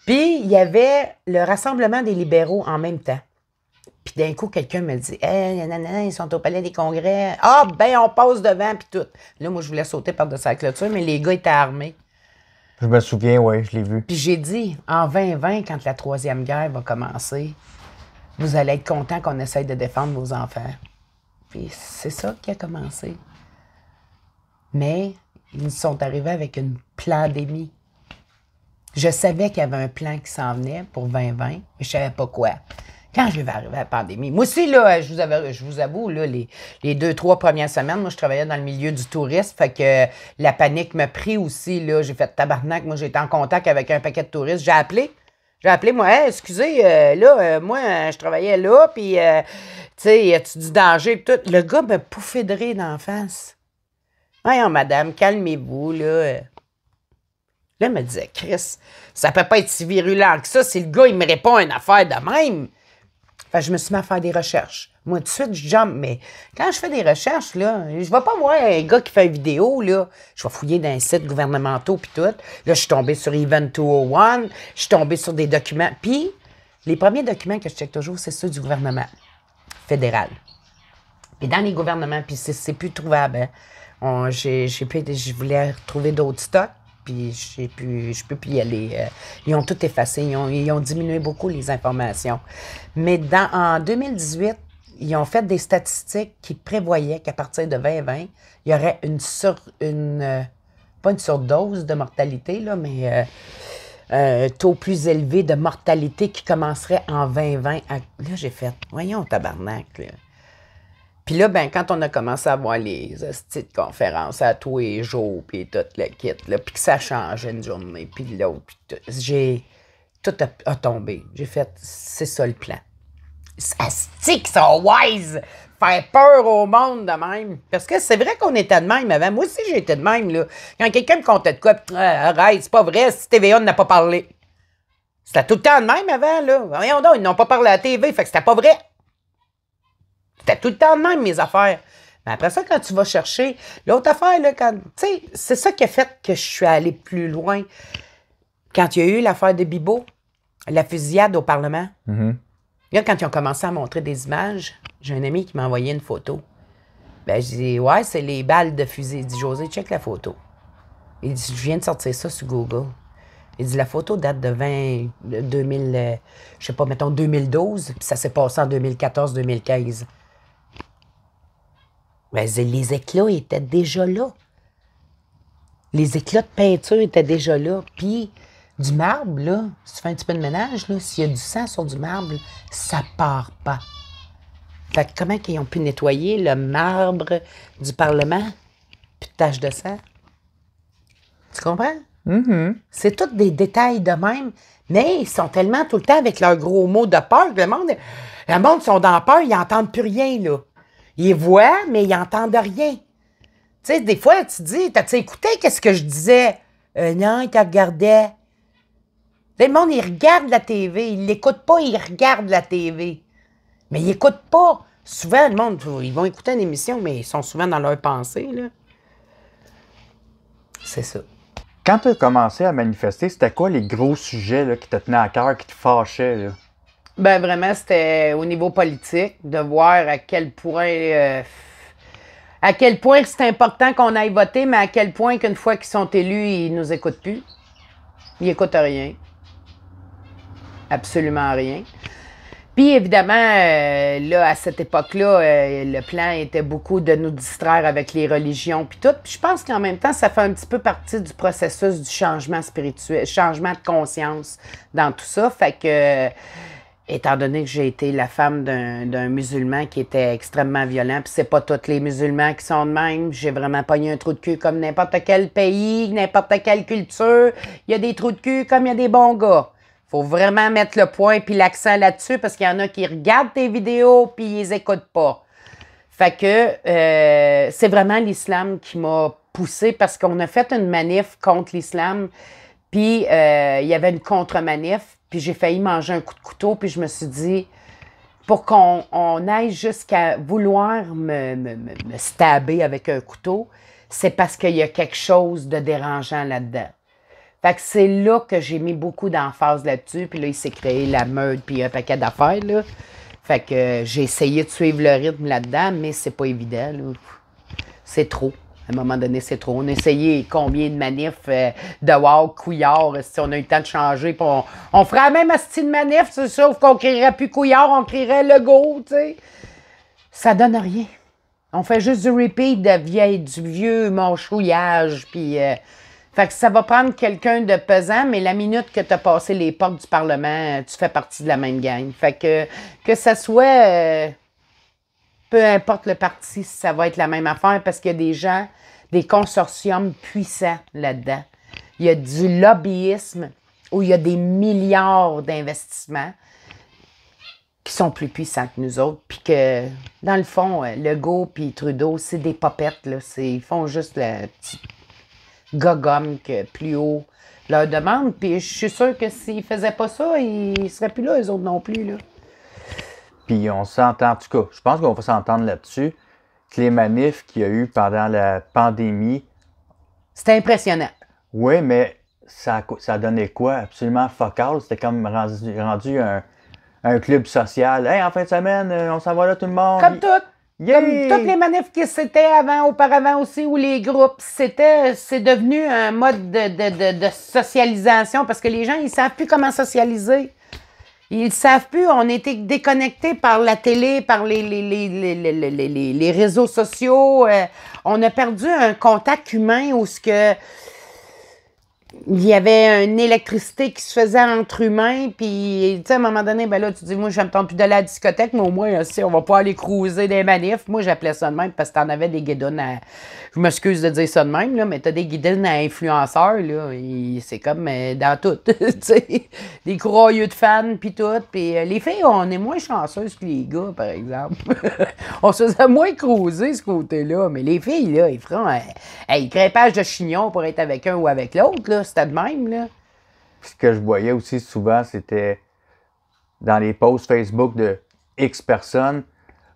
Puis, il y avait le rassemblement des libéraux en même temps. Puis d'un coup, quelqu'un me dit « Hey, nanana, ils sont au Palais des Congrès. Ah, ben, on passe devant, puis tout. » Là, moi, je voulais sauter par-dessus la clôture, mais les gars étaient armés. Je me souviens, oui, je l'ai vu. Puis j'ai dit, en 2020, quand la Troisième Guerre va commencer, vous allez être contents qu'on essaye de défendre vos enfants. Puis c'est ça qui a commencé. Mais ils sont arrivés avec une pandémie. Je savais qu'il y avait un plan qui s'en venait pour 2020, mais je savais pas quoi. Quand je vais arriver à la pandémie, moi aussi, là, je vous avoue, là, les 2-3 premières semaines, moi, je travaillais dans le milieu du tourisme, fait que la panique m'a pris aussi, là. J'ai fait tabarnak, moi, j'étais en contact avec un paquet de touristes. J'ai appelé, moi, hey, excusez, moi, je travaillais là, puis, tu sais, y a-tu du danger, pis tout. Le gars m'a pouffé de rire d'en face. Voyons, madame, calmez-vous, là. Là, il me disait, Chris, ça peut pas être si virulent que ça si le gars, il me répond une affaire de même. Fait que je me suis mis à faire des recherches. Moi, tout de suite, je jump, mais quand je fais des recherches, là, je vais pas voir un gars qui fait une vidéo, là. Je vais fouiller dans les sites gouvernementaux puis tout. Là, je suis tombée sur Event 201, je suis tombée sur des documents. Puis, les premiers documents que je check toujours, c'est ceux du gouvernement fédéral. Puis dans les gouvernements, puis c'est plus trouvable, hein. Je voulais retrouver d'autres stocks. Puis je peux plus y aller. Ils ont tout effacé. Ils ont diminué beaucoup les informations. Mais en 2018, ils ont fait des statistiques qui prévoyaient qu'à partir de 2020, il y aurait pas une surdose de mortalité, là, mais un taux plus élevé de mortalité qui commencerait en 2020. Là, j'ai fait, voyons, tabarnak, là. Puis là, ben, quand on a commencé à voir les hosties de conférences à tous les jours, puis tout le kit, là, puis que ça changeait une journée, puis l'autre, puis tout a tombé. J'ai fait, c'est ça le plan. Hostie qu'ils sont wise! Faire peur au monde de même. Parce que c'est vrai qu'on était de même avant. Moi aussi, j'étais de même, là. Quand quelqu'un me contait de quoi, arrête, c'est pas vrai, si TVA n'a pas parlé. C'était tout le temps de même avant, là. Voyons donc, ils n'ont pas parlé à la TV, fait que c'était pas vrai. C'était tout le temps de même, mes affaires. Mais après ça, quand tu vas chercher l'autre affaire, là, tu sais, c'est ça qui a fait que je suis allée plus loin. Quand il y a eu l'affaire de Bibo, la fusillade au Parlement, là, quand ils ont commencé à montrer des images, j'ai un ami qui m'a envoyé une photo. Ben, je dis, ouais, c'est les balles de fusil. Il dit, José, check la photo. Il dit, je viens de sortir ça sur Google. Il dit, la photo date de 2000, je sais pas, mettons 2012, puis ça s'est passé en 2014-2015. Ben, les éclats étaient déjà là. Les éclats de peinture étaient déjà là. Puis, du marbre, là, si tu fais un petit peu de ménage, là, s'il y a du sang sur du marbre, ça part pas. Fait que comment ils ont pu nettoyer le marbre du Parlement? Puis de taches de sang? Tu comprends? C'est tous des détails de même, mais ils sont tellement tout le temps avec leurs gros mots de peur que le monde sont dans peur, ils n'entendent plus rien, là. Ils voient, mais ils n'entendent rien. Tu sais, des fois, tu dis, t'as-tu écouté qu'est-ce que je disais? Non, ils te regardaient. Le monde, il regarde la TV. Ils l'écoutent pas, ils regardent la TV. Mais ils n'écoutent pas. Souvent, le monde, ils vont écouter une émission, mais ils sont souvent dans leur pensée, là. C'est ça. Quand tu as commencé à manifester, c'était quoi les gros sujets là, qui te tenaient à cœur, qui te fâchaient? Là? Ben vraiment, c'était au niveau politique, de voir à quel point c'est important qu'on aille voter, mais à quel point qu'une fois qu'ils sont élus, ils nous écoutent plus. Ils n'écoutent rien. Absolument rien. Puis évidemment, là, à cette époque-là, le plan était beaucoup de nous distraire avec les religions puis tout. Puis je pense qu'en même temps, ça fait un petit peu partie du processus du changement spirituel, changement de conscience dans tout ça. Fait que, étant donné que j'ai été la femme d'un musulman qui était extrêmement violent, puis c'est pas tous les musulmans qui sont de même, j'ai vraiment pogné un trou de cul comme n'importe quel pays, n'importe quelle culture. Il y a des trous de cul comme il y a des bons gars. Faut vraiment mettre le point puis l'accent là-dessus parce qu'il y en a qui regardent tes vidéos puis ils les écoutent pas. Fait que c'est vraiment l'islam qui m'a poussée parce qu'on a fait une manif contre l'islam Puis, il y avait une contre-manif, puis j'ai failli manger un coup de couteau, puis je me suis dit, pour qu'on aille jusqu'à vouloir me stabber avec un couteau, c'est parce qu'il y a quelque chose de dérangeant là-dedans. Fait que c'est là que j'ai mis beaucoup d'emphase là-dessus, puis là, il s'est créé la meute, puis un paquet d'affaires, là. Fait que j'ai essayé de suivre le rythme là-dedans, mais c'est pas évident, là. C'est trop. À un moment donné, c'est trop. On a essayé combien de manifs de wow, couillard, si on a eu le temps de changer. Puis on ferait la même astuce de manif, c'est sauf qu'on crierait plus couillard, on crierait Legault, tu sais. Ça donne rien. On fait juste du repeat du vieux mâchouillage. Puis, fait que ça va prendre quelqu'un de pesant, mais la minute que tu as passé les portes du Parlement, tu fais partie de la même gang. Fait que ça soit... peu importe le parti, ça va être la même affaire parce qu'il y a des gens, des consortiums puissants là-dedans. Il y a du lobbyisme où il y a des milliards d'investissements qui sont plus puissants que nous autres. Puis que, dans le fond, Legault puis Trudeau, c'est des popettes, là. Ils font juste le petit gogomme que plus haut leur demande. Puis je suis sûre que s'ils faisaient pas ça, ils ne seraient plus là, eux autres non plus, là. Puis on s'entend, en tout cas, je pense qu'on va s'entendre là-dessus, que les manifs qu'il y a eu pendant la pandémie... C'était impressionnant. Oui, mais ça donnait quoi? Absolument fuck all. C'était comme rendu un club social. Hey, en fin de semaine, on s'en va là tout le monde. Comme tout. Yeah! Comme toutes les manifs qui c'était auparavant aussi, ou les groupes, c'est devenu un mode de socialisation parce que les gens, ils savent plus comment socialiser. Ils savent plus, on était déconnectés par la télé, par les réseaux sociaux. On a perdu un contact humain où il y avait une électricité qui se faisait entre humains, puis, tu sais, à un moment donné, ben là, tu dis, moi, je me tente plus d'aller à la discothèque, mais au moins, si on va pas aller cruiser des manifs. Moi, j'appelais ça de même parce que t'en avais des guidons à... Je m'excuse de dire ça de même, là, mais t'as des guidons à influenceurs, là, et c'est comme dans tout, tu sais, des courroyeux de fans, puis tout, puis les filles, on est moins chanceuses que les gars, par exemple. On se faisait moins cruiser, ce côté-là, mais les filles, là, ils feront un crêpage de chignon pour être avec un ou avec l'autre, là. C'était de même, là. Ce que je voyais aussi souvent, c'était dans les posts Facebook de X personnes.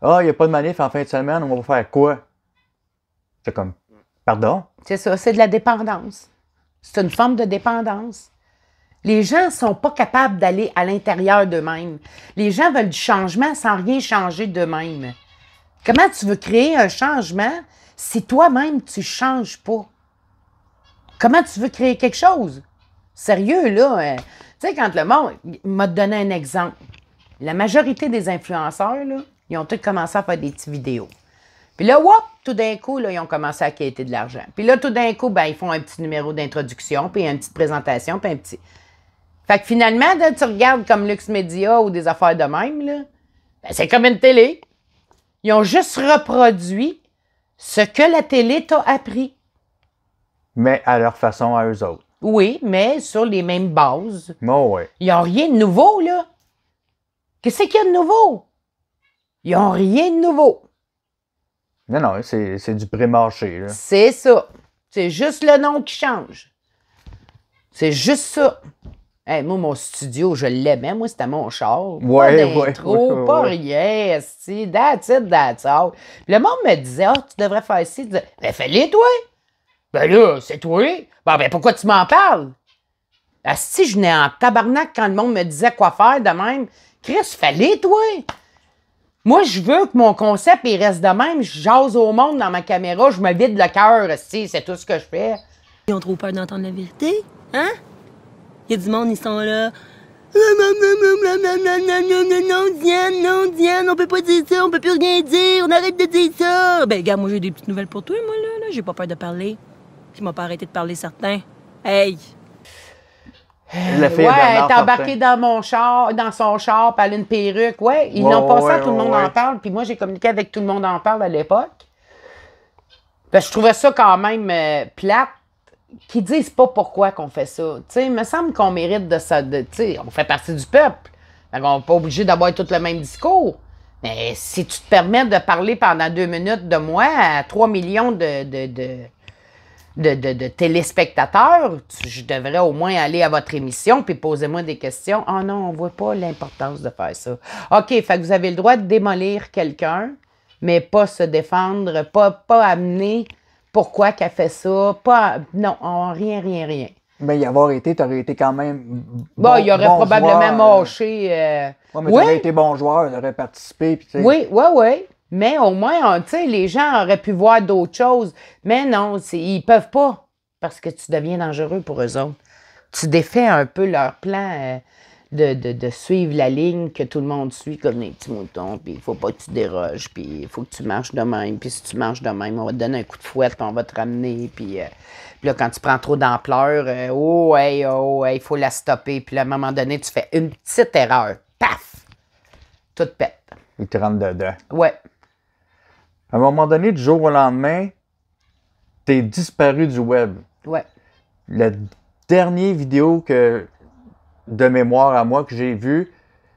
Ah, il n'y a pas de manif en fin de semaine, on va faire quoi? C'est comme, pardon? C'est ça, c'est de la dépendance. C'est une forme de dépendance. Les gens ne sont pas capables d'aller à l'intérieur d'eux-mêmes. Les gens veulent du changement sans rien changer d'eux-mêmes. Comment tu veux créer un changement si toi-même, tu ne changes pas? Comment tu veux créer quelque chose? Sérieux, là. Tu sais, quand le monde m'a donné un exemple. La majorité des influenceurs, là, ils ont tous commencé à faire des petites vidéos. Puis là, whoop, tout d'un coup, là, ils ont commencé à quêter de l'argent. Puis là, tout d'un coup, ben, ils font un petit numéro d'introduction, puis une petite présentation, puis un petit... Fait que finalement, là, tu regardes comme Lux Media ou des affaires de même, là, ben, c'est comme une télé. Ils ont juste reproduit ce que la télé t'a appris. Mais à leur façon, à eux autres. Oui, mais sur les mêmes bases. Oh, ouais. Ils n'ont rien de nouveau, là. Qu'est-ce qu'il y a de nouveau? Ils n'ont rien de nouveau. Non, non, c'est du pré-marché, là. C'est ça. C'est juste le nom qui change. C'est juste ça. Hey, moi, mon studio, je l'aimais. Moi, c'était mon char. Ouais, pas d'intro, ouais, pas ouais. rien. Esti. That's it, that's all. Puis le monde me disait, ah, tu devrais faire ci. Ben, fais-le, toi. Ben là, c'est toi. Ben, pourquoi tu m'en parles? Asti, je venais en tabarnak quand le monde me disait quoi faire de même. Chris, fais-le, toi. Moi, je veux que mon concept, il reste de même. Je jase au monde dans ma caméra. Je me vide le cœur, esti. C'est tout ce que je fais. Ils ont trop peur d'entendre la vérité, hein? Il y a du monde, ils sont là. Non, Diane, on peut pas dire ça, on peut plus rien dire, on arrête de dire ça. Ben, gars, moi, j'ai des petites nouvelles pour toi, moi, là. J'ai pas peur de parler. Puis, m'a pas arrêté de parler, certains. Hey! La fille Ouais, Bernard elle est embarquée Fortin. dans son char, puis elle a une perruque. Ouais, ils Ouais, l'ont passé à ouais, tout le monde ouais. en parle. Puis moi, j'ai communiqué avec tout le monde en parle à l'époque. Parce que je trouvais ça quand même plate qu'ils disent pas pourquoi qu'on fait ça. Tu sais, il me semble qu'on mérite de ça. Tu sais, on fait partie du peuple. Fait qu'on n'est pas obligé d'avoir tout le même discours. Mais si tu te permets de parler pendant 2 minutes de moi à 3 millions de téléspectateurs, je devrais au moins aller à votre émission puis posez-moi des questions. Ah non, on voit pas l'importance de faire ça. OK, fait que vous avez le droit de démolir quelqu'un, mais pas se défendre, pas amener pourquoi qu'elle fait ça, pas... Non, rien. Mais y avoir été, t'aurais été quand même Bon, il aurait probablement mâché... Ouais, mais t'aurais été bon joueur, t'aurais participé. Puis, oui. Mais au moins, tu sais, les gens auraient pu voir d'autres choses. Mais non, ils peuvent pas parce que tu deviens dangereux pour eux autres. Tu défais un peu leur plan de suivre la ligne que tout le monde suit comme des petits moutons. Puis il faut pas que tu déroges, puis il faut que tu marches de même. Puis si tu marches de même, on va te donner un coup de fouette, puis on va te ramener. Puis là, quand tu prends trop d'ampleur, il faut la stopper. Puis là, à un moment donné, tu fais une petite erreur. Paf! Tout pète. Ils te rentrent dedans. Ouais. À un moment donné, du jour au lendemain, t'es disparu du web. Ouais. La dernière vidéo de mémoire à moi que j'ai vue,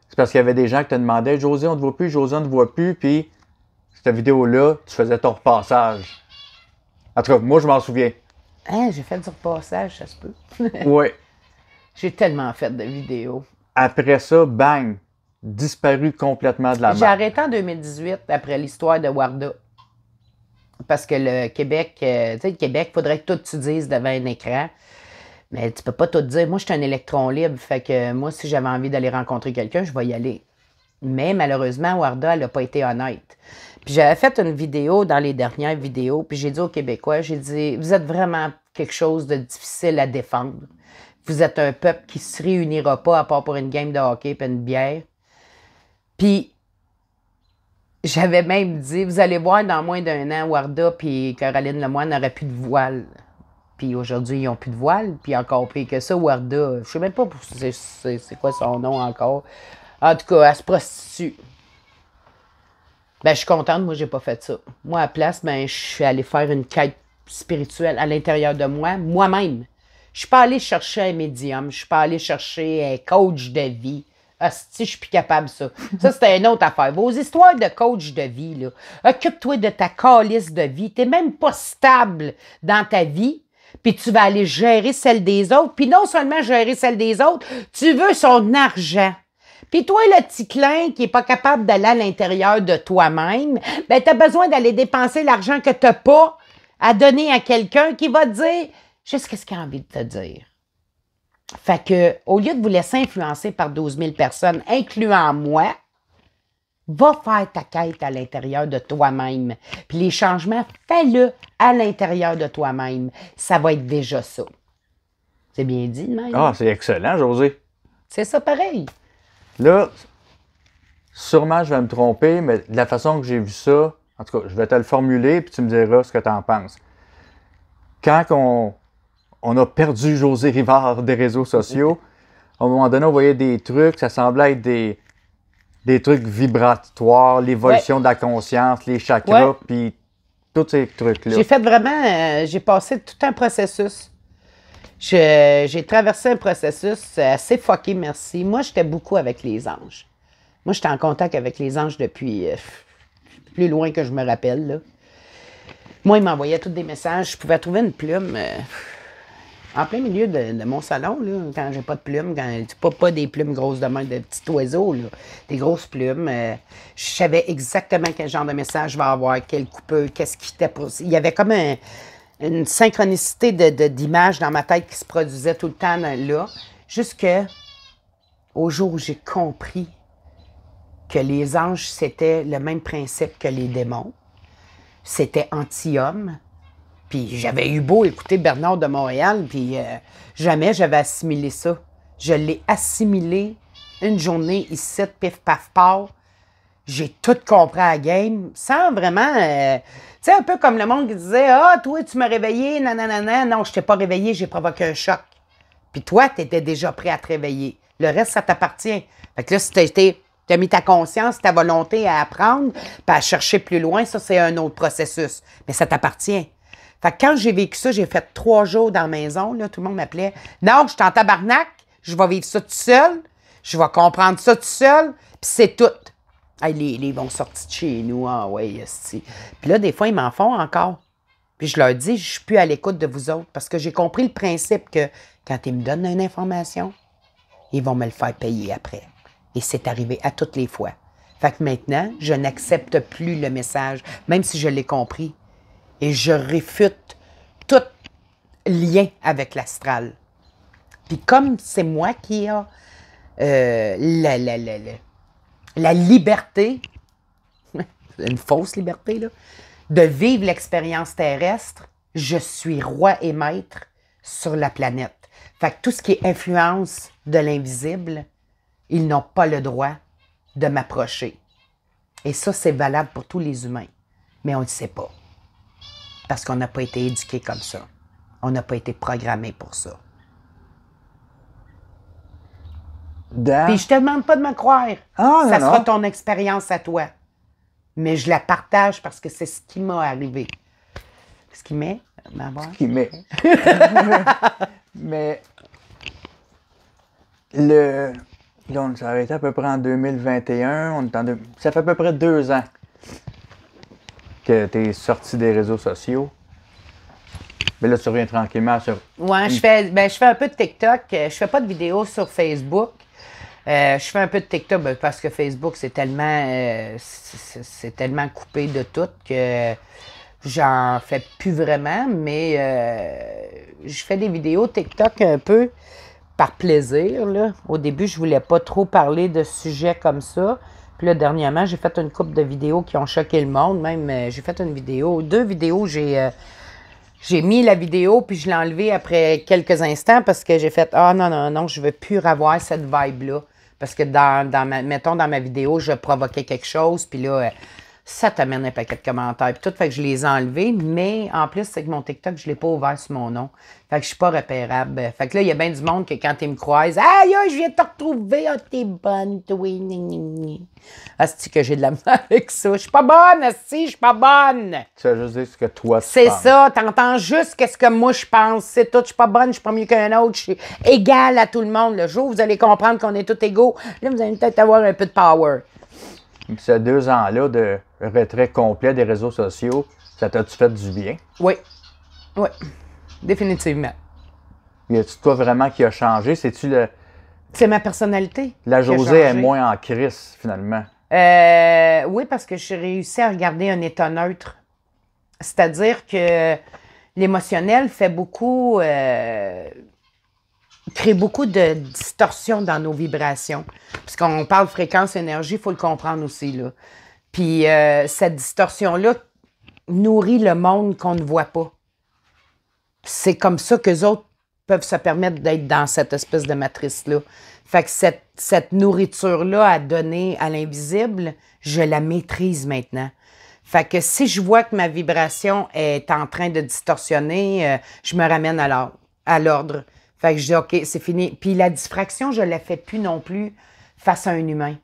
c'est parce qu'il y avait des gens qui te demandaient « José, on ne te voit plus, José, on ne te voit plus. » Puis, cette vidéo-là, tu faisais ton repassage. En tout cas, moi, je m'en souviens. Hein, j'ai fait du repassage, ça se peut. Oui. J'ai tellement fait de vidéos. Après ça, bang, disparu complètement de la map. J'ai arrêté en 2018 après l'histoire de Warda. Parce que le Québec, tu sais, le Québec, il faudrait que tout tu dises devant un écran. Mais tu peux pas tout dire. Moi, je suis un électron libre. Fait que moi, si j'avais envie d'aller rencontrer quelqu'un, je vais y aller. Mais malheureusement, Warda, elle n'a pas été honnête. Puis j'avais fait une vidéo dans les dernières vidéos, puis j'ai dit aux Québécois, j'ai dit, vous êtes vraiment quelque chose de difficile à défendre. Vous êtes un peuple qui se réunira pas à part pour une game de hockey et une bière. Puis j'avais même dit, vous allez voir dans moins d'un an, Warda puis Caroline Lemoine n'auraient plus de voile. Puis aujourd'hui, ils n'ont plus de voile. Puis encore pire que ça, Warda, je sais même pas c'est quoi son nom encore. En tout cas, elle se prostitue. Ben, je suis contente, moi, j'ai pas fait ça. Moi, à la place, ben, je suis allée faire une quête spirituelle à l'intérieur de moi, moi-même. Je suis pas allée chercher un médium, je suis pas allée chercher un coach de vie. Asti, je suis plus capable de ça. Ça, c'était une autre affaire. Vos histoires de coach de vie, là, occupe-toi de ta calice de vie. T'es même pas stable dans ta vie, puis tu vas aller gérer celle des autres. Puis non seulement gérer celle des autres, tu veux son argent. Puis toi, le petit clin qui est pas capable d'aller à l'intérieur de toi-même, ben t'as besoin d'aller dépenser l'argent que t'as pas à donner à quelqu'un qui va te dire juste ce qu'il a envie de te dire. Fait que, au lieu de vous laisser influencer par 12 000 personnes, incluant moi, va faire ta quête à l'intérieur de toi-même. Puis les changements, fais-le à l'intérieur de toi-même. Ça va être déjà ça. C'est bien dit, même. Ah, c'est excellent, José. C'est ça pareil. Là, sûrement, je vais me tromper, mais de la façon que j'ai vu ça, en tout cas, je vais te le formuler, puis tu me diras ce que tu en penses. Quand on a perdu José Rivard des réseaux sociaux, à un moment donné, on voyait des trucs, ça semblait être des trucs vibratoires, l'évolution de la conscience, les chakras, puis tous ces trucs-là. J'ai fait vraiment, j'ai passé tout un processus. J'ai traversé un processus assez fucké, merci. Moi, j'étais beaucoup avec les anges. Moi, j'étais en contact avec les anges depuis plus loin que je me rappelle, là. Moi, ils m'envoyaient tous des messages. Je pouvais trouver une plume en plein milieu de mon salon, là, quand j'ai pas de plumes, pas des plumes grosses de main, de petits oiseaux, là, des grosses plumes. Je savais exactement quel genre de message je vais avoir, quelle coupeur, qu'est-ce qui était pour... Il y avait comme une synchronicité d'images dans ma tête qui se produisait tout le temps là, jusqu'au jour où j'ai compris que les anges, c'était le même principe que les démons. C'était anti-homme. Puis j'avais eu beau écouter Bernard de Montréal, puis jamais j'avais assimilé ça. Je l'ai assimilé une journée ici, pif, paf, paf. J'ai tout compris à la game, sans vraiment... tu sais, un peu comme le monde qui disait « Ah, toi, tu m'as réveillé, nanana. » Non, je t'ai pas réveillé, j'ai provoqué un choc. Puis toi, tu étais déjà prêt à te réveiller. Le reste, ça t'appartient. Fait que là, si tu as mis ta conscience, ta volonté à apprendre, puis à chercher plus loin, ça, c'est un autre processus. Mais ça t'appartient. Fait que quand j'ai vécu ça, j'ai fait 3 jours dans la maison, là, tout le monde m'appelait « Non, je suis en tabarnak, je vais vivre ça tout seul, je vais comprendre ça tout seul, puis c'est tout. » Hey, les bons sortis de chez nous, ah ouais, esti. Puis là, des fois, ils m'en font encore. Puis je leur dis, je suis plus à l'écoute de vous autres parce que j'ai compris le principe que quand ils me donnent une information, ils vont me le faire payer après. Et c'est arrivé à toutes les fois. Fait que maintenant, je n'accepte plus le message, même si je l'ai compris. Et je réfute tout lien avec l'astral. Puis comme c'est moi qui a la liberté, une fausse liberté, là, de vivre l'expérience terrestre, je suis roi et maître sur la planète. Fait que tout ce qui est influence de l'invisible, ils n'ont pas le droit de m'approcher. Et ça, c'est valable pour tous les humains. Mais on ne le sait pas. Parce qu'on n'a pas été éduqués comme ça. On n'a pas été programmés pour ça. Puis je te demande pas de me croire. Ça sera ton expérience à toi. Mais je la partage parce que c'est ce qui m'a arrivé. Ce qui m'est, ma voix. Ce qui m'est. Mais là, on s'est arrêté à peu près en 2021. Ça fait à peu près 2 ans que tu es sorti des réseaux sociaux. Mais là, tu reviens tranquillement sur... Ouais, je fais un peu de TikTok. Je fais pas de vidéos sur Facebook. Je fais un peu de TikTok parce que Facebook, c'est tellement coupé de tout que j'en fais plus vraiment. Mais je fais des vidéos TikTok un peu par plaisir, là. Au début, je voulais pas trop parler de sujets comme ça. Puis là, dernièrement, j'ai fait une couple de vidéos qui ont choqué le monde. Même, j'ai fait 2 vidéos. J'ai mis la vidéo, puis je l'ai enlevée après quelques instants parce que j'ai fait « Ah non, je veux plus avoir cette vibe-là. » Parce que mettons, dans ma vidéo, je provoquais quelque chose, puis là, ça t'amène un paquet de commentaires, puis tout, fait que je les ai enlevés, mais en plus, c'est que mon TikTok, je l'ai pas ouvert sur mon nom. Fait que je suis pas repérable. Fait que là, il y a bien du monde que quand ils me croisent, « Aïe, je viens de te retrouver, ah, t'es bonne, toi, Asti que j'ai de la misère avec ça. Je suis pas bonne, asti, je suis pas bonne. Tu vas juste dire ce que toi tu C'est penses. ça, t'entends juste qu'est-ce que moi je pense. C'est tout, je suis pas bonne, je suis pas mieux qu'un autre, je suis égale à tout le monde. Le jour où vous allez comprendre qu'on est tous égaux, là, vous allez peut-être avoir un peu de power. Puis ces 2 ans-là de retrait complet des réseaux sociaux, ça t'a-tu fait du bien? Oui, définitivement. Y a-tu toi vraiment qui a changé? C'est-tu C'est ma personnalité. La qui a Josée est changé. moins en crise, finalement. Oui, parce que j'ai réussi à regarder un état neutre. C'est-à-dire que l'émotionnel fait beaucoup... crée beaucoup de distorsions dans nos vibrations. Parce qu'on parle de fréquence énergie, il faut le comprendre aussi, là. Puis cette distorsion-là nourrit le monde qu'on ne voit pas. C'est comme ça qu'eux autres peuvent se permettre d'être dans cette espèce de matrice-là. Fait que cette nourriture-là à donner à l'invisible, je la maîtrise maintenant. Fait que si je vois que ma vibration est en train de distorsionner, je me ramène à l'ordre. Fait que je dis, OK, c'est fini. Puis la diffraction, je ne la fais plus non plus face à un humain.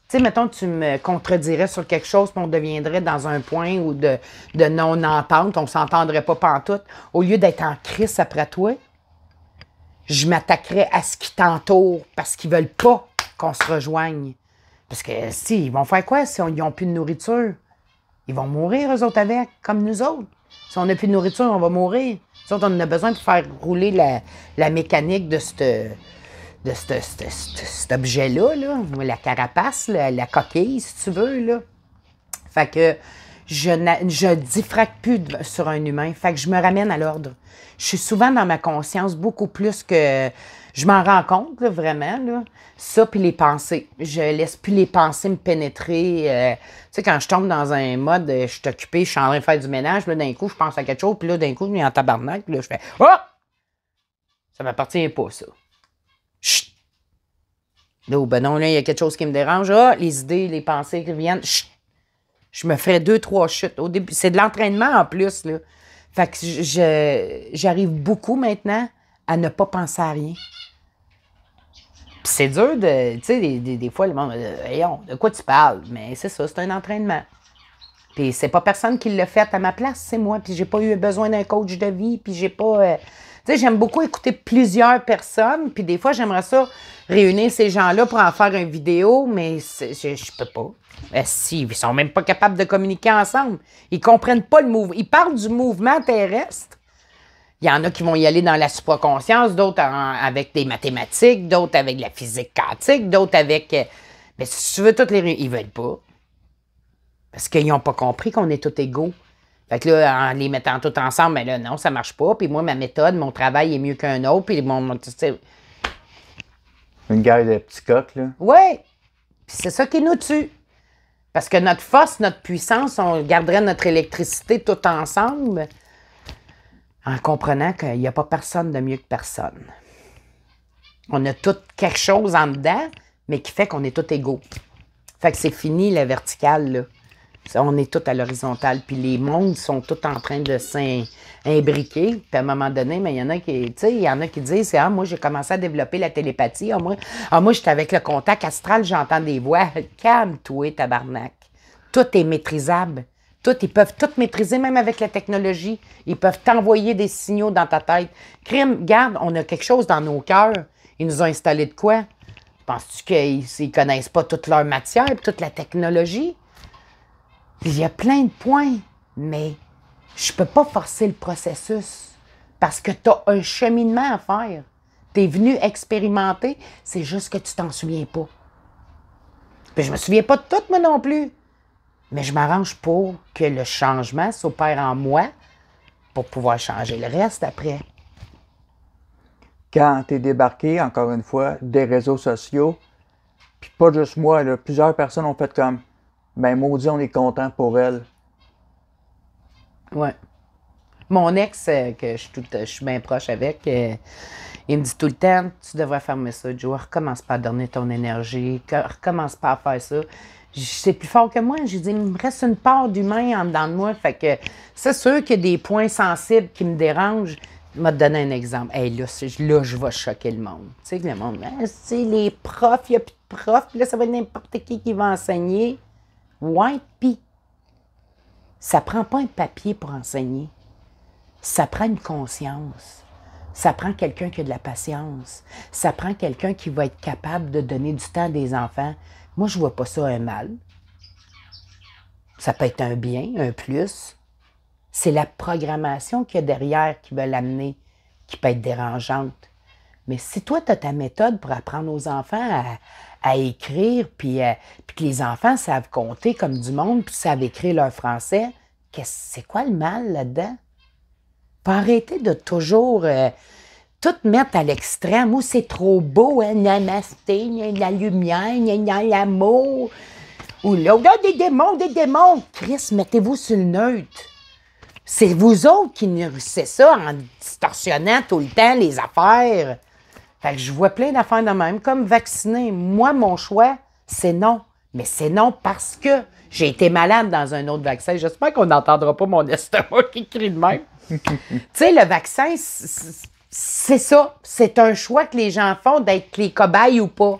Tu sais, mettons, tu me contredirais sur quelque chose, puis on deviendrait dans un point où de non-entente, on ne s'entendrait pas pantoute. Au lieu d'être en crise après toi, je m'attaquerais à ce qui t'entoure parce qu'ils ne veulent pas qu'on se rejoigne. Parce que si, ils vont faire quoi si ils n'ont plus de nourriture? Ils vont mourir, eux autres, avec, comme nous autres. Si on n'a plus de nourriture, on va mourir. Nous autres, on a besoin de faire rouler la mécanique de cet objet-là, là, la carapace, la coquille, si tu veux. Là. Fait que je diffraque plus sur un humain. Fait que je me ramène à l'ordre. Je suis souvent dans ma conscience beaucoup plus que... Je m'en rends compte, là, vraiment. Là. Ça, puis les pensées. Je laisse plus les pensées me pénétrer. Tu sais, quand je tombe dans un mode, je suis occupée, je suis en train de faire du ménage, puis là, d'un coup, je pense à quelque chose, puis là, d'un coup, je me mets en tabarnak, puis là, je fais « Oh! Ça m'appartient pas, ça. Chut! Là, ben non, là, il y a quelque chose qui me dérange. Ah, les idées, les pensées qui viennent. Chut! Je me ferais 2-3 chutes. Au début, c'est de l'entraînement en plus, là. Fait que j'arrive beaucoup maintenant à ne pas penser à rien. Puis c'est dur de... Tu sais, des fois, le monde hey, de quoi tu parles? Mais c'est ça, c'est un entraînement. Puis c'est pas personne qui l'a fait à ma place, c'est moi. Puis j'ai pas eu besoin d'un coach de vie, puis j'ai pas... sais, j'aime beaucoup écouter plusieurs personnes, puis des fois, j'aimerais ça réunir ces gens-là pour en faire une vidéo, mais je peux pas. Si, ils sont même pas capables de communiquer ensemble. Ils comprennent pas le mouvement. Ils parlent du mouvement terrestre. Il y en a qui vont y aller dans la supraconscience, d'autres avec des mathématiques, d'autres avec la physique quantique, d'autres avec... mais si tu veux toutes les réunir, ils veulent pas. Parce qu'ils n'ont pas compris qu'on est tous égaux. Fait que là, en les mettant tous ensemble, mais là, non, ça marche pas. Puis moi, ma méthode, mon travail est mieux qu'un autre. Puis Une guerre de petits coqs, là. oui. Puis c'est ça qui nous tue. Parce que notre force, notre puissance, on garderait notre électricité tout ensemble en comprenant qu'il n'y a pas personne de mieux que personne. On a tout quelque chose en dedans, mais qui fait qu'on est tous égaux. Fait que c'est fini, la verticale, là. On est tous à l'horizontale. Puis les mondes sont tous en train de s'imbriquer. Puis à un moment donné, mais il y en a qui, tu sais, il y en a qui disent, moi, j'ai commencé à développer la télépathie. Moi, j'étais avec le contact astral, j'entends des voix. Calme-toi, tabarnak. Tout est maîtrisable. Ils peuvent tout maîtriser, même avec la technologie. Ils peuvent t'envoyer des signaux dans ta tête. Crime, garde, on a quelque chose dans nos cœurs. Ils nous ont installé de quoi? Penses-tu qu'ils ne connaissent pas toute leur matière et toute la technologie? Il y a plein de points, mais je peux pas forcer le processus parce que tu as un cheminement à faire. Tu es venu expérimenter, c'est juste que tu t'en souviens pas. Puis je me souviens pas de tout, moi non plus. Mais je m'arrange pour que le changement s'opère en moi pour pouvoir changer le reste après. Quand tu es débarqué, encore une fois, des réseaux sociaux, puis pas juste moi, là, plusieurs personnes ont fait comme ben maudit, on est content pour elle. Ouais. Mon ex, que je suis bien proche avec, il me dit tout le temps, tu devrais fermer ça, Joe. Recommence pas à donner ton énergie. Recommence pas à faire ça. C'est plus fort que moi. J'ai dit, il me reste une part d'humain en dedans de moi. Fait que c'est sûr qu'il y a des points sensibles qui me dérangent. Je vais te donner un exemple. Hey, là, je vais choquer le monde. Tu sais, le monde, les profs, il n'y a plus de profs. Là, ça va être n'importe qui va enseigner. Ouais, pis ça prend pas un papier pour enseigner. Ça prend une conscience. Ça prend quelqu'un qui a de la patience. Ça prend quelqu'un qui va être capable de donner du temps à des enfants. Moi, je vois pas ça un mal. Ça peut être un bien, un plus. C'est la programmation qu'il y a derrière qui va l'amener, qui peut être dérangeante. Mais si toi, tu as ta méthode pour apprendre aux enfants à écrire, puis que les enfants savent compter comme du monde, puis savent écrire leur français, c'est quoi le mal là-dedans? Faut arrêter de toujours tout mettre à l'extrême. Où c'est trop beau, hein? Namasté, la lumière, l'amour. Ou là, des démons. Chris, mettez-vous sur le neutre. C'est vous autres qui nourrissez ça en distorsionnant tout le temps les affaires. Fait que je vois plein d'affaires de même, comme vacciner. Moi, mon choix, c'est non. Mais c'est non parce que j'ai été malade dans un autre vaccin. J'espère qu'on n'entendra pas mon estomac qui crie de même. Tu sais, le vaccin, c'est ça. C'est un choix que les gens font d'être les cobayes ou pas.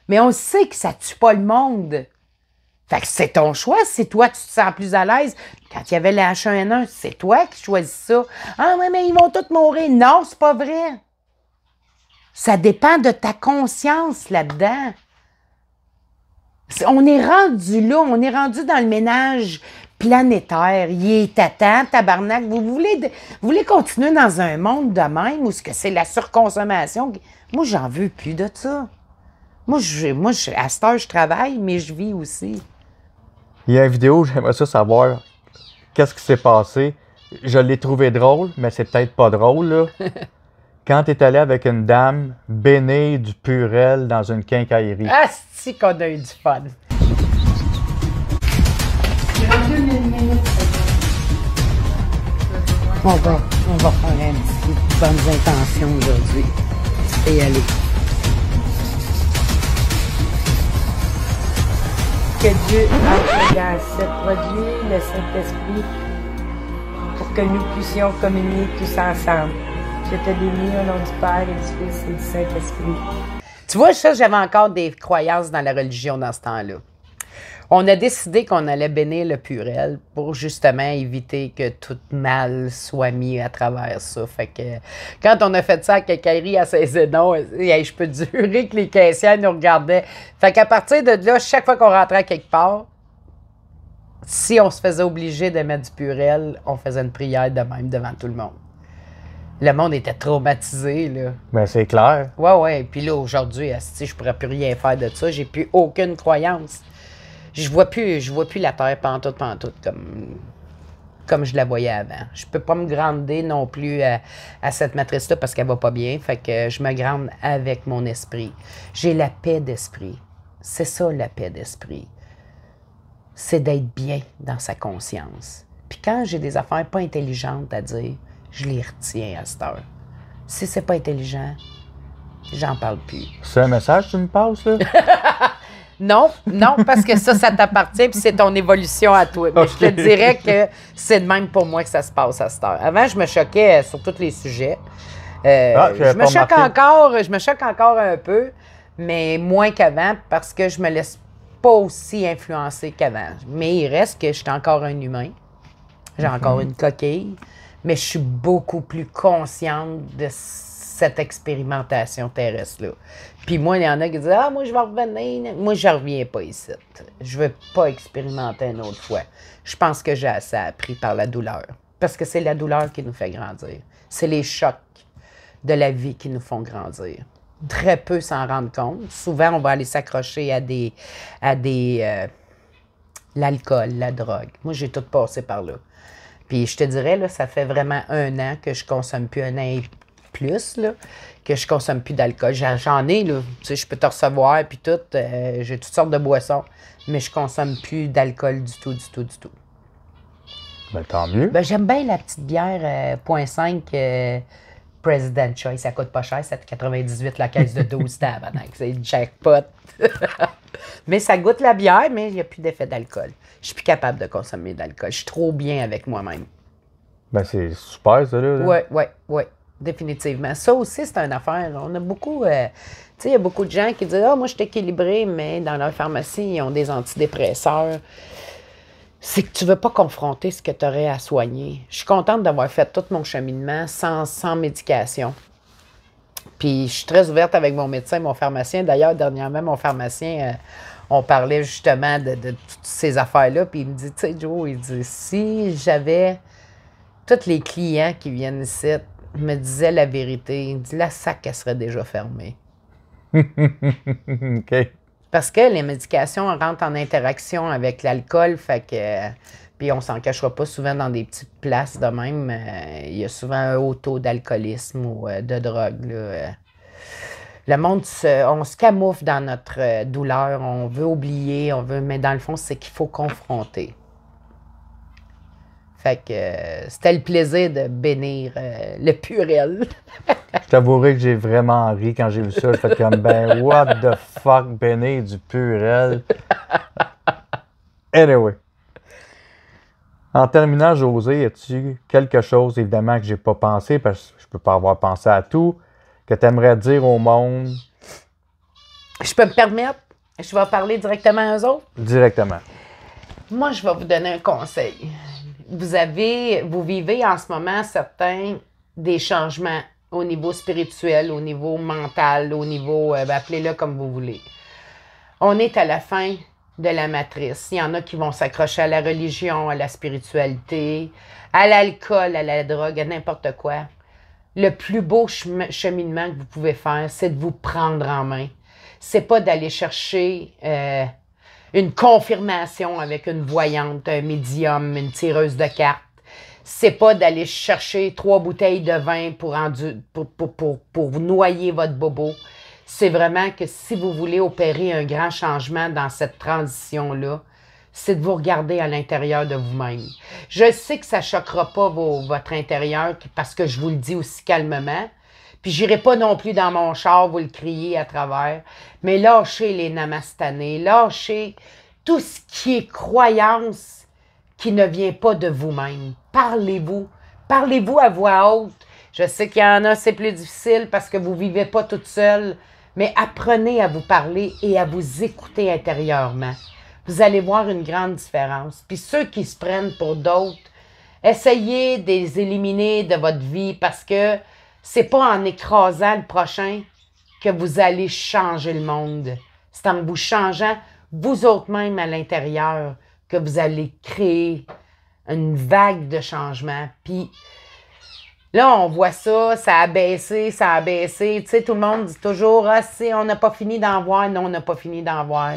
Mais on sait que ça tue pas le monde. Fait que c'est ton choix. Si toi, tu te sens plus à l'aise. Quand il y avait le H1N1, c'est toi qui choisis ça. Ah, ouais, mais ils vont tous mourir. Non, c'est pas vrai. Ça dépend de ta conscience là-dedans. On est rendu là, on est rendu dans le ménage planétaire. Il est à temps, tabarnak. Vous voulez continuer dans un monde de même où c'est la surconsommation? Moi, j'en veux plus de ça. Moi, à cette heure, je travaille, mais je vis aussi. Il y a une vidéo, j'aimerais ça savoir qu'est-ce qui s'est passé. Je l'ai trouvé drôle, mais c'est peut-être pas drôle, là. Quand tu es allé avec une dame bénée du Purel dans une quincaillerie. Ah, c'est qu'on a eu du fun. On va faire un petit bonnes intentions aujourd'hui. Et y aller. Que Dieu entre dans ce produit, le Saint-Esprit, pour que nous puissions communier tous ensemble. Je te bénis au nom du Père et du Fils et du Saint-Esprit. Tu vois, ça, j'avais encore des croyances dans la religion dans ce temps-là. On a décidé qu'on allait bénir le Purel pour justement éviter que tout mal soit mis à travers ça. Fait que quand on a fait ça à Quincaillerie à Saint-Zénon, je peux jurer que les caissières nous regardaient. Fait qu'à partir de là, chaque fois qu'on rentrait à quelque part, si on se faisait obliger de mettre du Purel, on faisait une prière de même devant tout le monde. Le monde était traumatisé, là. Ben, c'est clair. Ouais. Puis là, aujourd'hui, je pourrais plus rien faire de ça. J'ai plus aucune croyance. Je vois plus la terre pantoute, comme je la voyais avant. Je peux pas me grander non plus à cette matrice-là parce qu'elle va pas bien. Fait que je me grande avec mon esprit. J'ai la paix d'esprit. C'est ça, la paix d'esprit. C'est d'être bien dans sa conscience. Puis quand j'ai des affaires pas intelligentes à dire, je les retiens à cette heure. Si c'est pas intelligent, j'en parle plus. C'est un message que tu me passes, là? Non, parce que ça t'appartient puis c'est ton évolution à toi. Mais je te dirais que c'est de même pour moi que ça se passe à cette heure. Avant, je me choquais sur tous les sujets. Je me choque encore un peu, mais moins qu'avant parce que je me laisse pas aussi influencer qu'avant. Mais il reste que je suis encore un humain. J'ai encore une coquille, mais je suis beaucoup plus consciente de cette expérimentation terrestre-là. Puis moi, il y en a qui disent « Ah, moi, je vais revenir. » Moi, je reviens pas ici. Je veux pas expérimenter une autre fois. Je pense que j'ai assez appris par la douleur. Parce que c'est la douleur qui nous fait grandir. C'est les chocs de la vie qui nous font grandir. Très peu s'en rendent compte. Souvent, on va aller s'accrocher à l'alcool, la drogue. Moi, j'ai tout passé par là. Puis je te dirais, là, ça fait vraiment 1 an que je consomme plus, 1 an et plus, là, que je consomme plus d'alcool. J'en ai, là. Tu sais, je peux te recevoir, puis tout. J'ai toutes sortes de boissons, mais je consomme plus d'alcool du tout. Ben, tant mieux. Ben, j'aime bien la petite bière 0.5 President Choice. Ça coûte pas cher, c'est 98 la caisse de 12 tabarnak. C'est jackpot. Mais ça goûte la bière, mais il n'y a plus d'effet d'alcool. Je suis plus capable de consommer d'alcool. Je suis trop bien avec moi-même. Ben, c'est super, ça, là. Oui, définitivement. Ça aussi, c'est une affaire. On a beaucoup... tu sais, il y a beaucoup de gens qui disent « Ah, moi, je suis équilibré, mais dans leur pharmacie, ils ont des antidépresseurs. » C'est que tu ne veux pas confronter ce que tu aurais à soigner. Je suis contente d'avoir fait tout mon cheminement sans médication. Puis je suis très ouverte avec mon médecin, mon pharmacien. D'ailleurs, dernièrement, mon pharmacien, on parlait justement de toutes ces affaires-là. Puis il me dit, tu sais, Joe, il dit, si j'avais tous les clients qui viennent ici me disaient la vérité, il me dit, la sac, elle serait déjà fermée. OK. Parce que les médications rentrent en interaction avec l'alcool, fait que... Puis on s'en cachera pas souvent dans des petites places de même. Il y a souvent un haut taux d'alcoolisme ou de drogue, là. Le monde, on se camoufle dans notre douleur, on veut oublier, mais dans le fond, c'est qu'il faut confronter. Fait que c'était le plaisir de bénir le Purel. Je t'avouerai que j'ai vraiment ri quand j'ai vu ça. J'ai fait comme, ben, what the fuck, bénir du Purel. Anyway. En terminant, José, as-tu quelque chose, évidemment, que j'ai pas pensé, parce que je peux pas avoir pensé à tout, que tu aimerais dire au monde? Je peux me permettre? Je vais parler directement à eux autres? Directement. Moi, je vais vous donner un conseil. Vous vivez en ce moment certains des changements au niveau spirituel, au niveau mental, au niveau, appelez-le comme vous voulez. On est à la fin de la matrice. Il y en a qui vont s'accrocher à la religion, à la spiritualité, à l'alcool, à la drogue, à n'importe quoi. Le plus beau cheminement que vous pouvez faire, c'est de vous prendre en main. C'est pas d'aller chercher une confirmation avec une voyante, un médium, une tireuse de cartes. C'est pas d'aller chercher 3 bouteilles de vin pour noyer votre bobo. C'est vraiment que si vous voulez opérer un grand changement dans cette transition-là, c'est de vous regarder à l'intérieur de vous-même. Je sais que ça ne choquera pas votre intérieur parce que je vous le dis aussi calmement. Puis j'irai pas non plus dans mon char vous le crier à travers. Mais lâchez les namastanés, lâchez tout ce qui est croyance qui ne vient pas de vous-même. Parlez-vous. Parlez-vous à voix haute. Je sais qu'il y en a, c'est plus difficile parce que vous ne vivez pas toute seule. Mais apprenez à vous parler et à vous écouter intérieurement. vous allez voir une grande différence. Puis ceux qui se prennent pour d'autres, essayez de les éliminer de votre vie parce que c'est pas en écrasant le prochain que vous allez changer le monde. C'est en vous changeant vous autres même à l'intérieur que vous allez créer une vague de changement. Puis là, on voit ça, ça a baissé, ça a baissé. Tu sais, tout le monde dit toujours, ah, si on n'a pas fini d'en voir. Non, on n'a pas fini d'en voir.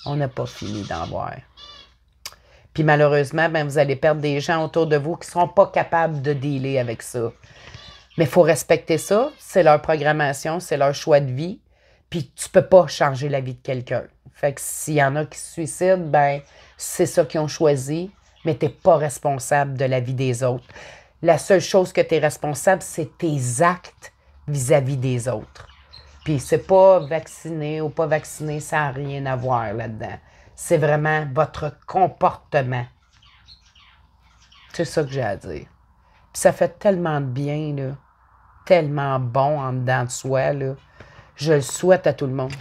On n'a pas fini d'en voir. Puis malheureusement, ben, vous allez perdre des gens autour de vous qui ne seront pas capables de dealer avec ça. Mais il faut respecter ça. C'est leur programmation, c'est leur choix de vie. Puis tu peux pas changer la vie de quelqu'un. Fait que s'il y en a qui se suicident, ben c'est ça qu'ils ont choisi, mais tu n'es pas responsable de la vie des autres. La seule chose que tu es responsable, c'est tes actes vis-à-vis des autres. Puis c'est pas vacciné ou pas vacciné, ça n'a rien à voir là-dedans. C'est vraiment votre comportement. C'est ça que j'ai à dire. Puis ça fait tellement de bien, là. Tellement bon en dedans de soi, là. Je le souhaite à tout le monde.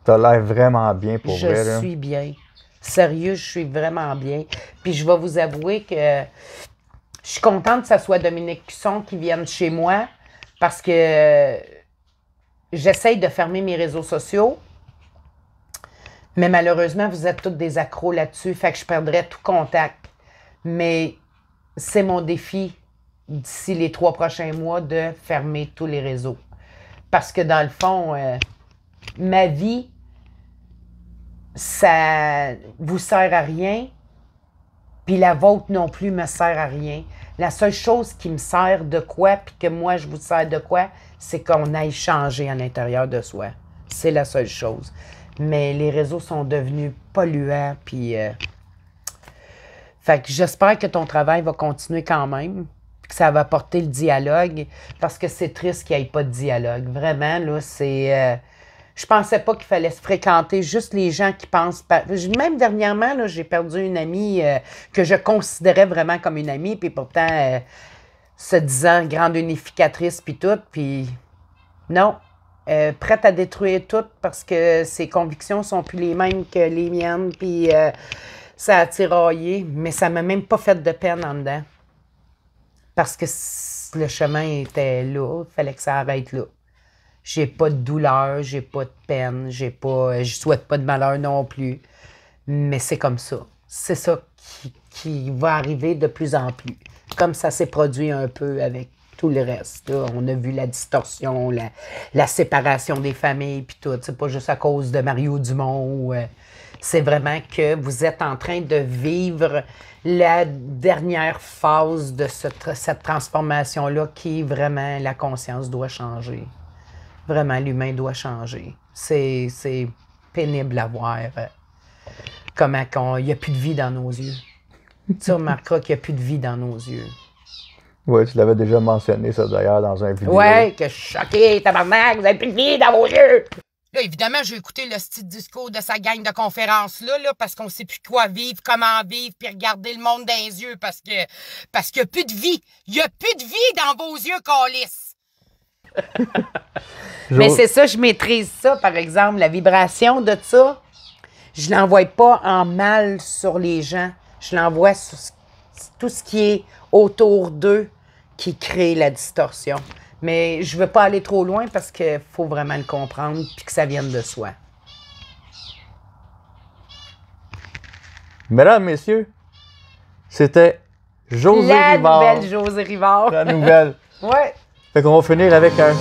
T'as l'air vraiment bien pour vrai, là. Je suis bien. Sérieux, je suis vraiment bien. Puis je vais vous avouer que je suis contente que ce soit Dominique Cusson qui vienne chez moi parce que j'essaye de fermer mes réseaux sociaux. Mais malheureusement, vous êtes tous des accros là-dessus, fait que je perdrais tout contact. Mais c'est mon défi d'ici les 3 prochains mois de fermer tous les réseaux. Parce que dans le fond, ma vie, ça vous sert à rien, puis la vôtre non plus me sert à rien. La seule chose qui me sert de quoi, puis que moi je vous sers de quoi, c'est qu'on aille changer à l'intérieur de soi. C'est la seule chose. Mais les réseaux sont devenus polluants, puis... Fait que j'espère que ton travail va continuer quand même, que ça va apporter le dialogue, parce que c'est triste qu'il n'y ait pas de dialogue. Vraiment, là, c'est... je pensais pas qu'il fallait se fréquenter juste les gens qui pensent... Même dernièrement, là, j'ai perdu une amie que je considérais vraiment comme une amie, puis pourtant, se disant grande unificatrice, puis tout, puis non. Prête à détruire tout parce que ses convictions sont plus les mêmes que les miennes, puis ça a tiraillé, mais ça m'a même pas fait de peine en dedans. Parce que le chemin était là, il fallait que ça arrête là. J'ai pas de douleur, j'ai pas de peine, je souhaite pas de malheur non plus, mais c'est comme ça. C'est ça qui va arriver de plus en plus. Comme ça s'est produit un peu avec tout le reste. Là. On a vu la distorsion, la séparation des familles, puis tout. C'est pas juste à cause de Mario Dumont. C'est vraiment que vous êtes en train de vivre la dernière phase de cette transformation-là qui, vraiment, la conscience doit changer. Vraiment, l'humain doit changer. C'est pénible à voir comment il n'y a plus de vie dans nos yeux. Tu remarqueras qu'il n'y a plus de vie dans nos yeux. Oui, tu l'avais déjà mentionné, ça, d'ailleurs, dans un vidéo. Ouais, que je suis choquée, tabarnak, vous n'avez plus de vie dans vos yeux! Là, évidemment, j'ai écouté le style discours de sa gang de conférences-là, parce qu'on sait plus quoi vivre, comment vivre, puis regarder le monde dans les yeux, parce qu'il n'y a plus de vie. Il n'y a plus de vie dans vos yeux, câlisse! Mais c'est ça, je maîtrise ça, par exemple. La vibration de ça, je ne l'envoie pas en mal sur les gens. Je l'envoie sur tout ce qui est autour d'eux qui crée la distorsion. Mais je ne veux pas aller trop loin parce qu'il faut vraiment le comprendre puis que ça vienne de soi. Mesdames, messieurs, c'était José La Rivard. nouvelle José Rivard. La nouvelle. Ouais. Fait qu'on va finir avec un